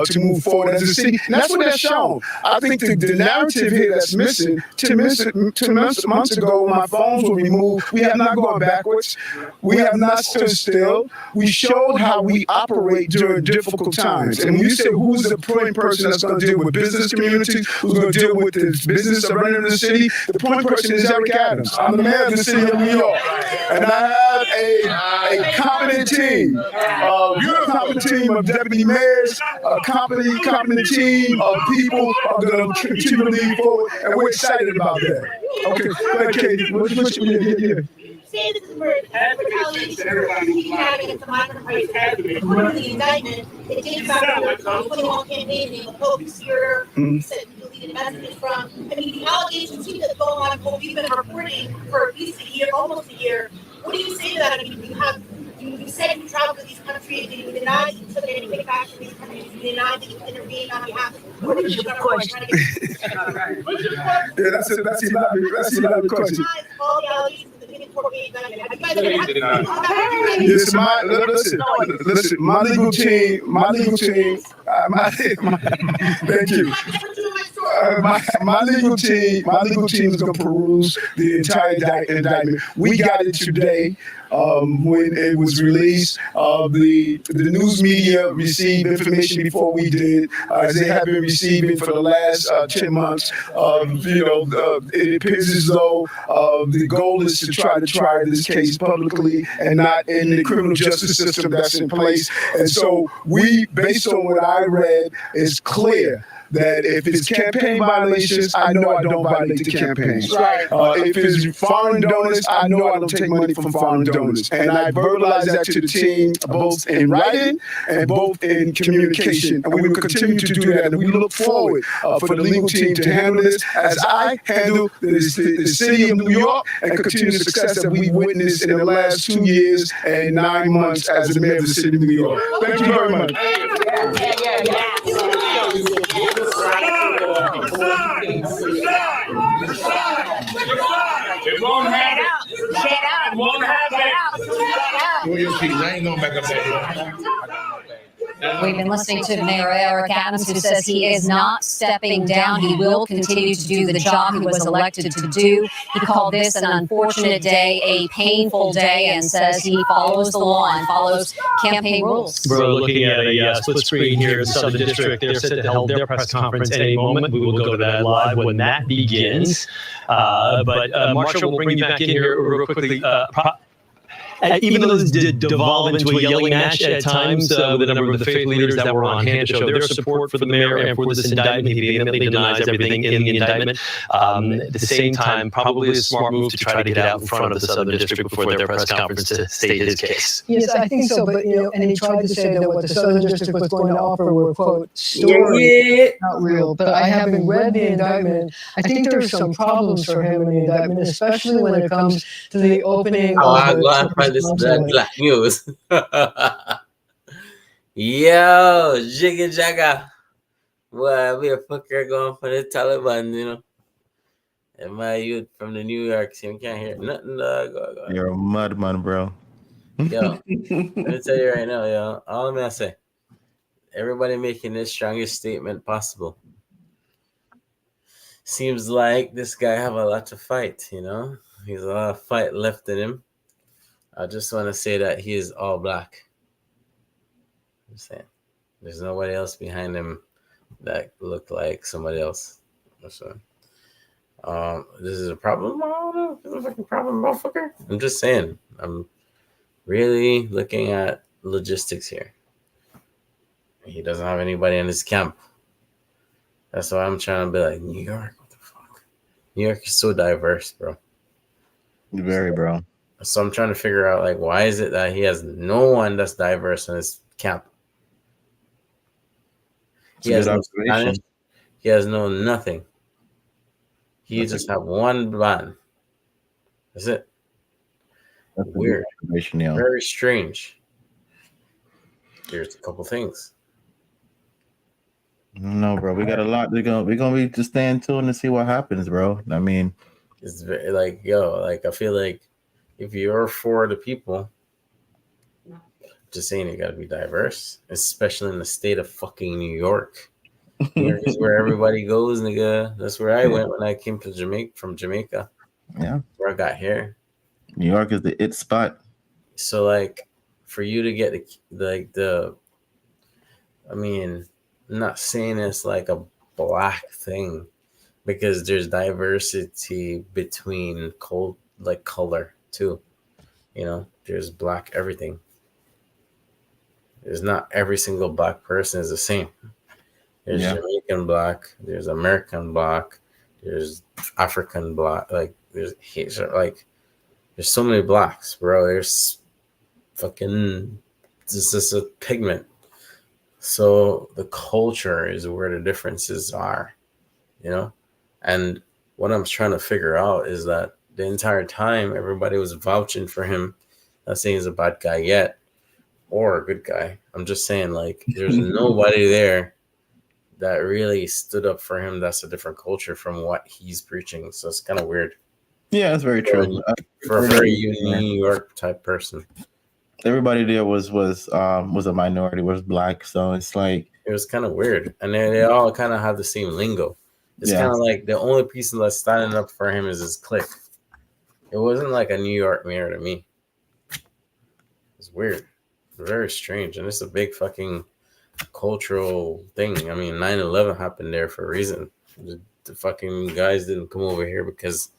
to move forward as a city. And that's what that's shown. I think the narrative here that's missing. 10 months ago, my phones were removed. We have not gone backwards. We have not stood still. We showed how we operate during difficult times. And when you say who's the point person that's going to deal with business communities, who's going to deal with the business of running the city, the point person is Eric Adams. I'm the mayor of the city of New York. And I have a competent team, of deputy mayors, a competent team of people who are going to continue to lead forward, and we're excited about that. Okay, go ahead, Katie. Say this is for retaliation against the migrant rights. According to the indictment, it dates back to the 2021 campaign of Pope Seer, said you deleted messages from. I mean, the allegations seem to go on what we've been reporting for at least a year, almost a year. What do you say to that? I mean, you said you traveled to these countries, and you denied that you took any kickbacks from these countries, you denied that you intervened on behalf of what is your question? Yeah, that's a lot of question. All the allegations. Listen, my legal team, thank you. My legal team is going to peruse the entire indictment. We got it today. When it was released, the news media received information before we did, as they have been receiving for the last 10 months. It appears as though the goal is to try this case publicly and not in the criminal justice system that's in place. And so we, based on what I read, is clear that if it's campaign violations, I know I don't violate the campaigns. If it's foreign donors, I know I don't take money from foreign donors. And I verbalize that to the team, both in writing and both in communication. And we will continue to do that. And we look forward for the legal team to handle this as I handle the city of New York and continue the success that we witnessed in the last 2 years and 9 months as the mayor of the city of New York. Thank you very much. It won't happen. It won't happen. I ain't going back up there. We've been listening to Mayor Eric Adams, who says he is not stepping down. He will continue to do the job he was elected to do. He called this an unfortunate day, a painful day, and says he follows the law and follows campaign rules. We're looking at a split screen here in the Southern District. They're set to hold their press conference any moment. We will go to that live when that begins. But Marshall, we'll bring you back in here real quickly. Even though this did devolve into a yelling match at times with a number of the faith leaders that were on hand to show their support for the mayor and for this indictment, he vehemently denies everything in the indictment. At the same time, probably a smart move to try to get out in front of the Southern District before their press conference to state his case. Yes, I think so. But, and he tried to say that what the Southern District was going to offer were, quote, stories, not real. But I haven't read the indictment. I think there's some problems for him in the indictment, especially when it comes to the opening of this black news. Yo, Jigga Jagga. Well, we a fucker going for the Taliban, you know. And my youth from the New York team can't hear nothing. Go. You're a mud man, bro. Yo, let me tell you right now, yo. All I'm gonna say, everybody making the strongest statement possible. Seems like this guy have a lot to fight, you know. He's a lot of fight left in him. I just want to say that he is all black. I'm saying there's nobody else behind him that looked like somebody else. So, this is a problem. I don't know. It's a fucking problem, motherfucker. I'm just saying. I'm really looking at logistics here. He doesn't have anybody in his camp. That's why I'm trying to be like, New York, what the fuck? New York is so diverse, bro. Very, bro. So I'm trying to figure out, like, why is it that he has no one that's diverse in his camp? He has no Spanish. He has no nothing. He just have one band. That's it. That's weird. Yeah. Very strange. Here's a couple things. No, bro. We got a lot. We're gonna be just staying tuned and see what happens, bro. I mean, it's very, like, yo, like, I feel like if you're for the people, just saying, you gotta be diverse, especially in the state of fucking New York. New York is where everybody goes, nigga. That's where I went when I came to Jamaica from Jamaica. Yeah, where I got here. New York is the it spot. So, like, for you to get I mean, I'm not saying it's like a black thing, because there's diversity between color too. You know, there's black everything. There's not every single black person is the same. There's Jamaican black, there's American black, there's African black, like there's so many blacks, bro. There's fucking this is a pigment. So the culture is where the differences are, you know? And what I'm trying to figure out is that the entire time everybody was vouching for him. Not saying he's a bad guy yet or a good guy. I'm just saying, like, there's nobody there that really stood up for him. That's a different culture from what he's preaching. So it's kind of weird. Yeah, that's very true. For a very New York type person. Everybody there was a minority, was black. So it's like, it was kind of weird. And they all kind of have the same lingo. It's kind of like the only person that's standing up for him is his clique. It wasn't like a New York mayor to me. It's weird. Very strange. And it's a big fucking cultural thing. I mean, 9/11 happened there for a reason. The fucking guys didn't come over here because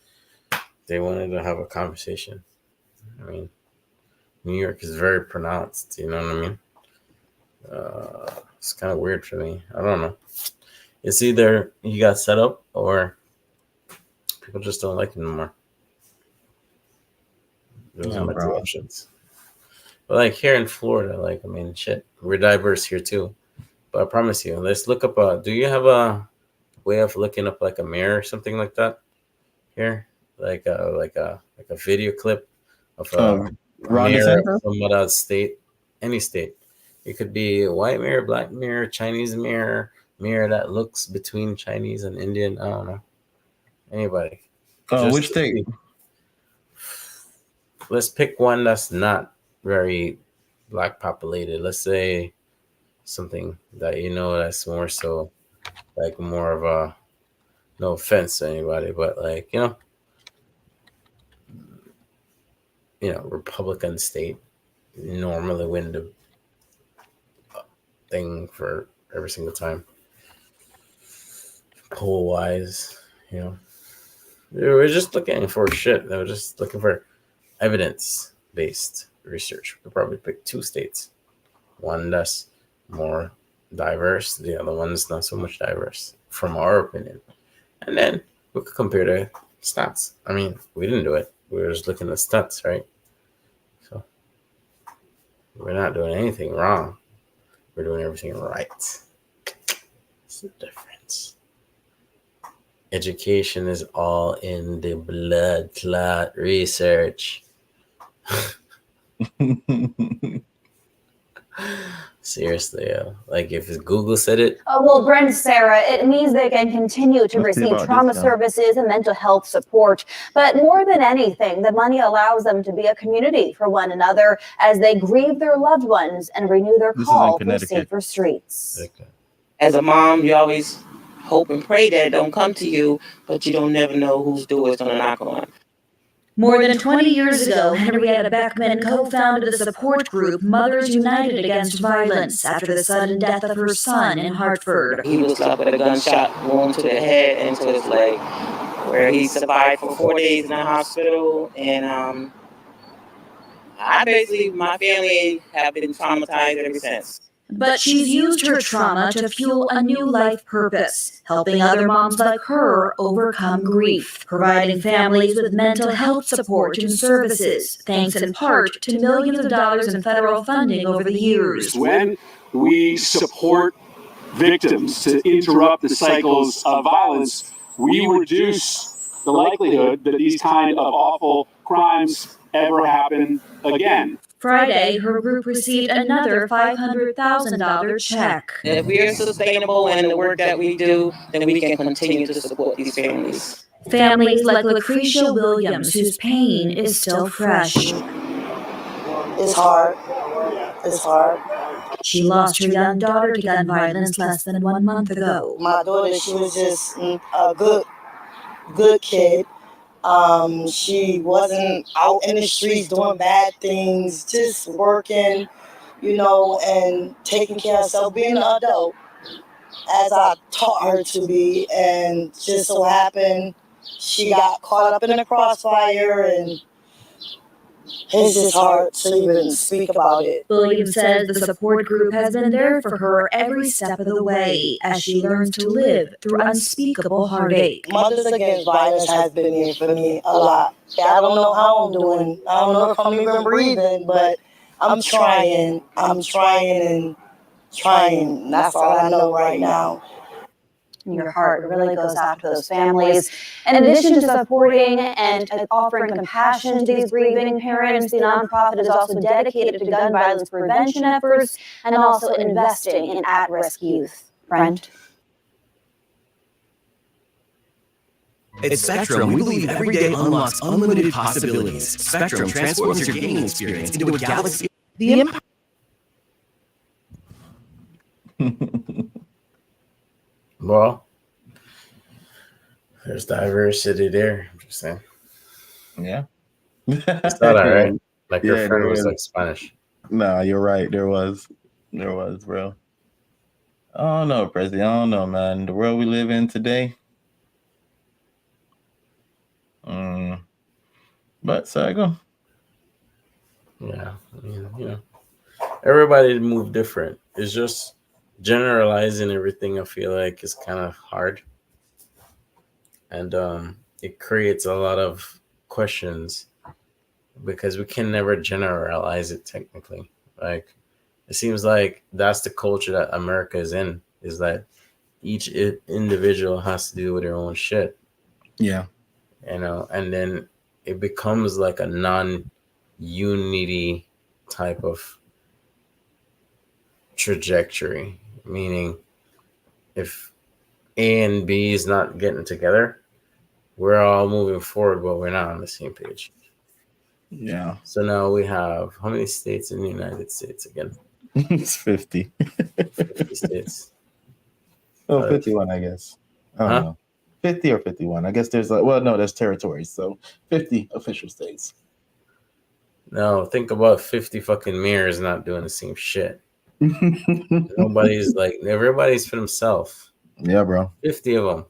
they wanted to have a conversation. I mean, New York is very pronounced. You know what I mean? It's kind of weird for me. I don't know. It's either you got set up or people just don't like you anymore. Those are my two options. But like here in Florida, like I mean, shit, we're diverse here too. But I promise you, let's look up. Do you have a way of looking up like a mayor or something like that here? Like a video clip of a Ron mayor DeSantis? of some other state, any state. It could be a white mayor, black mayor, Chinese mayor, mayor that looks between Chinese and Indian. I don't know. Anybody. Which state? Let's pick one that's not very black populated. Let's say something that that's more so like more of a, no offense to anybody, but like Republican state normally win the thing for every single time. Poll wise, we're just looking for shit. They were just looking for evidence based research. We could probably pick two states. One that's more diverse, the other one's not so much diverse, from our opinion. And then we could compare the stats. I mean, we didn't do it. We were just looking at stats, right? So we're not doing anything wrong. We're doing everything right. It's the difference. Education is all in the blood clot research. Seriously, like if Google said it. Well, Brent, Sarah, it means they can continue to receive trauma services and mental health support. But more than anything, the money allows them to be a community for one another as they grieve their loved ones and renew their call for safer streets. As a mom, you always hope and pray that it don't come to you, but you don't never know whose door it's going to knock on. More than 20 years ago, Henrietta Beckman co-founded the support group Mothers United Against Violence after the sudden death of her son in Hartford. He was left with a gunshot wound to the head and to his leg, where he survived for 4 days in the hospital. And my family have been traumatized ever since. But she's used her trauma to fuel a new life purpose, helping other moms like her overcome grief, providing families with mental health support and services, thanks in part to millions of dollars in federal funding over the years. When we support victims to interrupt the cycles of violence, we reduce the likelihood that these kind of awful crimes ever happen again. Friday, her group received another $500,000 check. If we are sustainable in the work that we do, then we can continue to support these families. Families like Lucretia Williams, whose pain is still fresh. It's hard. It's hard. She lost her young daughter to gun violence less than 1 month ago. My daughter, she was just a good kid. She wasn't out in the streets doing bad things, just working, and taking care of herself, being an adult as I taught her to be. And just so happened, she got caught up in the crossfire, and it's just hard to even speak about it. Williams says the support group has been there for her every step of the way as she learns to live through unspeakable heartache. Mothers Against Violence has been here for me a lot. I don't know how I'm doing. I don't know if I'm even breathing, but I'm trying. I'm trying and trying. That's all I know right now. Your heart really goes out to those families. In addition to supporting and offering compassion to these grieving parents, the nonprofit is also dedicated to gun violence prevention efforts and also investing in at-risk youth. Brent? At Spectrum, we believe every day unlocks unlimited possibilities. Spectrum transforms your gaming experience into a galaxy. The Empire. Well, there's diversity there. I'm just saying. Yeah. It's not all right. Like your friend was like Spanish. No, you're right. There was, bro. I don't know, Prezy. I don't know, man. The world we live in today. But Sago. Yeah, I mean, everybody move different. It's just generalizing everything, I feel like, is kind of hard, and it creates a lot of questions because we can never generalize it technically. Like, it seems like that's the culture that America is in, is that each individual has to do with their own shit, Yeah. And then it becomes like a non-unity type of trajectory, meaning if A and B is not getting together, we're all moving forward, but we're not on the same page. Yeah. So now we have how many states in the United States again? It's 50. 50 states. Oh, 51, I guess. I don't know. 50 or 51. I guess there's there's territories. So 50 official states. No, think about 50 fucking mayors not doing the same shit. Everybody's for themselves. Yeah, bro. 50 of them.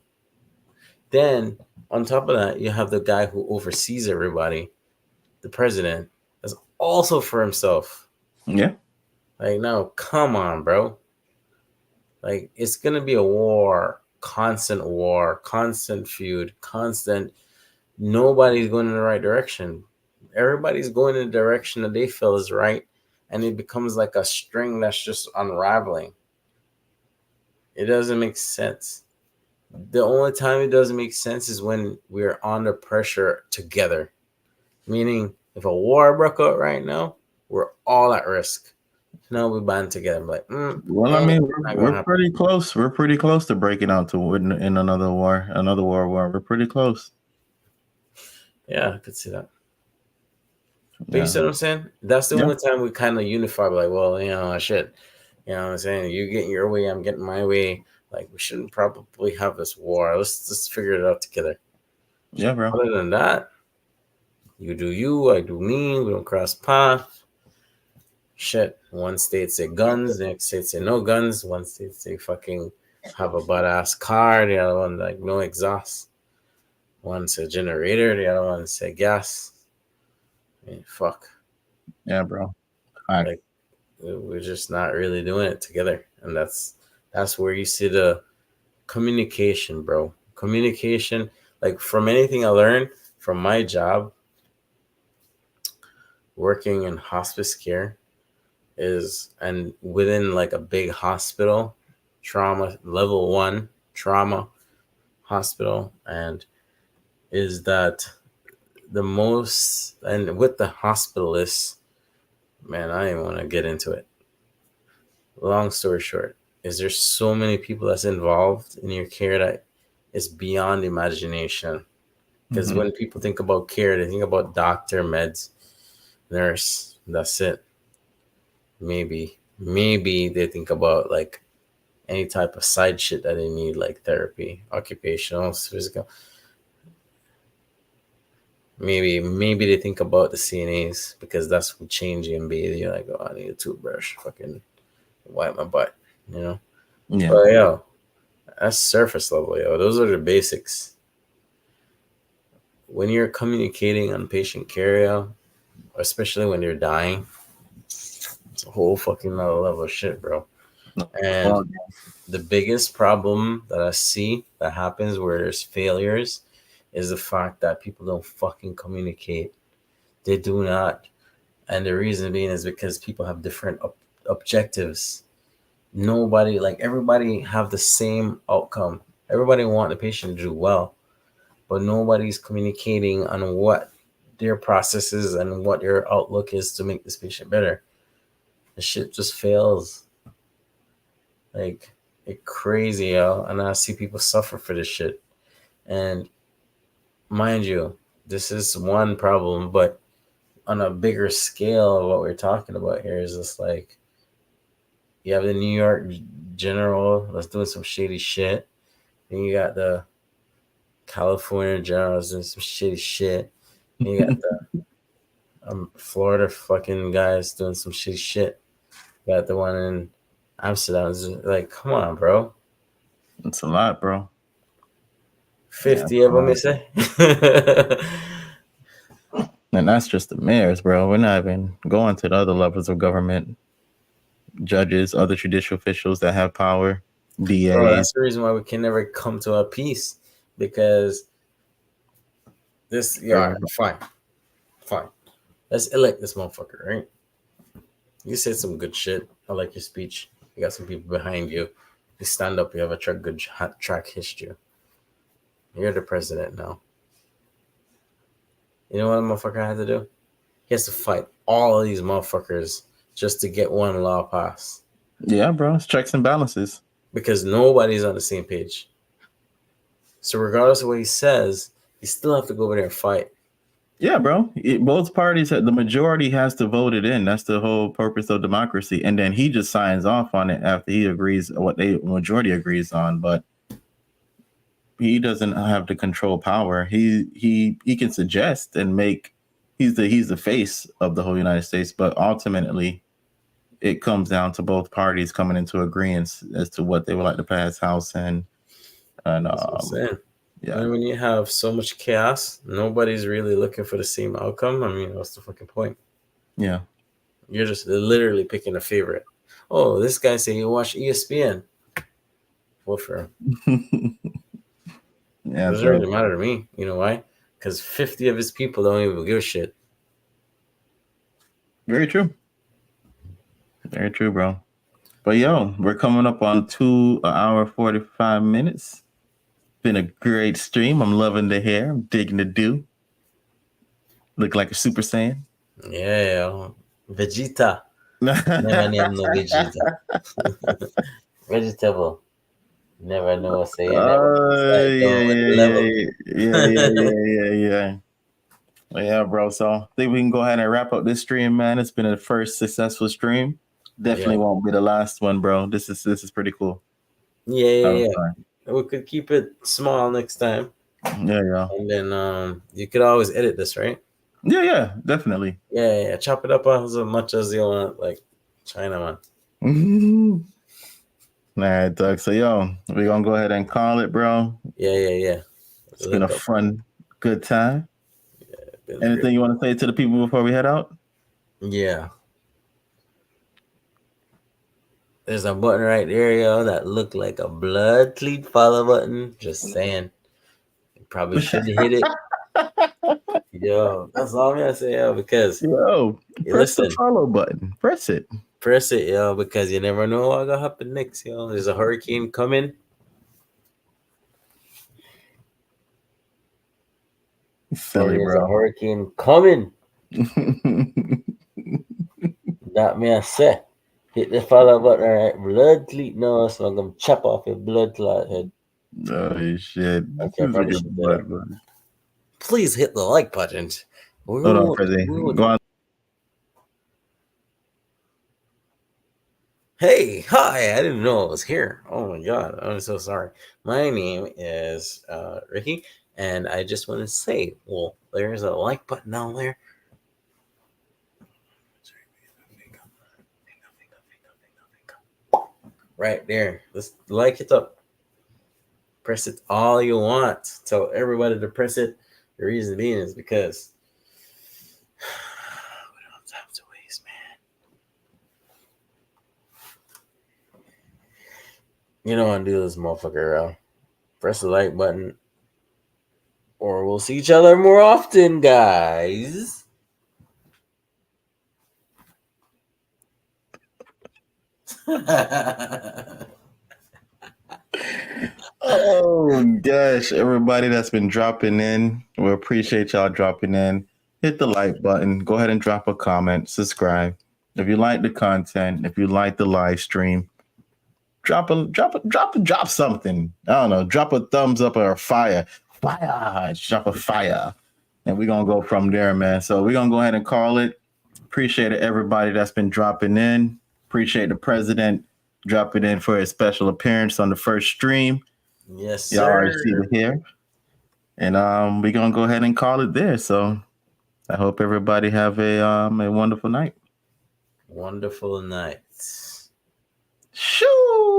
Then on top of that, you have the guy who oversees everybody, the president, that's also for himself. Yeah. Like, no, come on, bro. Like, it's gonna be a war, constant feud, constant. Nobody's going in the right direction. Everybody's going in the direction that they feel is right, and it becomes like a string that's just unraveling. It doesn't make sense. The only time it doesn't make sense is when we're under pressure together. Meaning, if a war broke out right now, we're all at risk. Now we band together. Like, well, I mean, we're pretty close. We're pretty close to breaking out in another war, another world war. We're pretty close. Yeah, I could see that. But you see what I'm saying? That's the only time we kind of unify. Like, well, shit. You know what I'm saying? You getting your way, I'm getting my way. Like, we shouldn't probably have this war. Let's just figure it out together. Yeah, bro. Other than that, you do you, I do me. We don't cross paths. Shit. One state say guns, the next state say no guns. One state say fucking have a butt ass car. The other one like no exhaust. One say generator. The other one say gas. I mean, fuck. Yeah, bro. Like, we're just not really doing it together, and that's where you see the communication, bro. Communication, like from anything I learned from my job working in hospice care and within like a big hospital, level 1 trauma hospital, and is that the most, and with the hospitalists, man, I don't even want to get into it. Long story short, is there's so many people that's involved in your care that it's beyond imagination. Because when people think about care, they think about doctor, meds, nurse, that's it. Maybe they think about like any type of side shit that they need, like therapy, occupational, physical. Maybe they think about the CNAs because that's what change you and bathe. You're like, oh, I need a toothbrush, fucking wipe my butt, Yeah. But yo, that's surface level, yo. Those are the basics. When you're communicating on patient care, yo, especially when you're dying, it's a whole fucking other level of shit, bro. And the biggest problem that I see that happens where there's failures is the fact that people don't fucking communicate. They do not. And the reason being is because people have different objectives. Nobody, like everybody have the same outcome. Everybody want the patient to do well, but nobody's communicating on what their process is and what their outlook is to make this patient better. The shit just fails. Like, it's crazy, yo. And I see people suffer for this shit. And mind you, this is one problem, but on a bigger scale of what we're talking about here is just like, you have the New York general that's doing some shady shit. Then you got the California general that's doing some shady shit. And you got the Florida fucking guys doing some shady shit. You got the one in Amsterdam. Like, come on, bro. It's a lot, bro. 50 of them, you say? And that's just the mayors, bro. We're not even going to the other levels of government. judges, other judicial officials that have power, DAs. Bro, that's the reason why we can never come to a peace, because this, yeah, fine. Let's elect this motherfucker, right? You said some good shit. I like your speech. You got some people behind you. You stand up. You have a good track history. You're the president now. You know what a motherfucker had to do? He has to fight all of these motherfuckers just to get one law passed. Yeah, bro. It's checks and balances. Because nobody's on the same page. So regardless of what he says, you still have to go over there and fight. Yeah, bro. Both parties, the majority has to vote it in. That's the whole purpose of democracy. And then he just signs off on it after he agrees what the majority agrees on. But he doesn't have the control power. He can suggest and make. He's the face of the whole United States. But ultimately, it comes down to both parties coming into agreement as to what they would like to pass House and yeah. And when you have so much chaos, nobody's really looking for the same outcome. I mean, what's the fucking point? Yeah. You're just literally picking a favorite. Oh, this guy say you watch ESPN. Vote for him. Yeah, it doesn't really matter to me. You know why? Because 50 of his people don't even give a shit. Very true. Very true, bro. But yo, we're coming up on 2 hour 45 minutes. Been a great stream. I'm loving the hair. I'm digging the do. Look like a Super Saiyan. Yeah, Vegeta. Never name no Vegeta. Vegetable. Never know what saying Yeah. Yeah, bro. So I think we can go ahead and wrap up this stream, man. It's been a first successful stream. Definitely won't be the last one, bro. This is pretty cool. Yeah. We could keep it small next time. Yeah. And then you could always edit this, right? Yeah, definitely. Yeah. Chop it up as much as you want, like China, man. All right, Doug. So, yo, we're going to go ahead and call it, bro. Yeah. It's been a fun, good time. Yeah, anything you want to say to the people before we head out? Yeah. There's a button right there, yo, that looked like a blood cleat follow button. Just saying. You probably should hit it. Yo, that's all I'm going to say, yo, because... Yo, press the follow button. Press it. Press it, yo, because you never know what's going to happen next, yo. There's a hurricane coming. Silly, there's bro. A hurricane coming. That may I say. Hit the follow button, right? Blood cleat now, so I'm going to chop off your blood clot head. Oh, shit. Okay, please hit the like button. Hold on, Prezy. Go on. Hey, hi, I didn't know I was here. Oh my God, I'm so sorry. My name is Ricky, and I just want to say, well, there's a like button down there. Right there. Let's like it up. Press it all you want. Tell everybody to press it. The reason being is because we don't have time to waste, man. You don't want to do this motherfucker around. Press the like button, or we'll see each other more often, guys. Oh gosh, everybody that's been dropping in, we appreciate y'all dropping in. Hit the like button, go ahead and drop a comment, subscribe. If you like the content, if you like the live stream, drop something. I don't know, drop a thumbs up or a fire. Drop a fire. And we're gonna go from there, man. So we're gonna go ahead and call it. Appreciate everybody that's been dropping in. Appreciate the president dropping in for his special appearance on the first stream. Yes, sir. Y'all already see it here. And we're gonna go ahead and call it there. So I hope everybody have a wonderful night. Wonderful night. Shoo!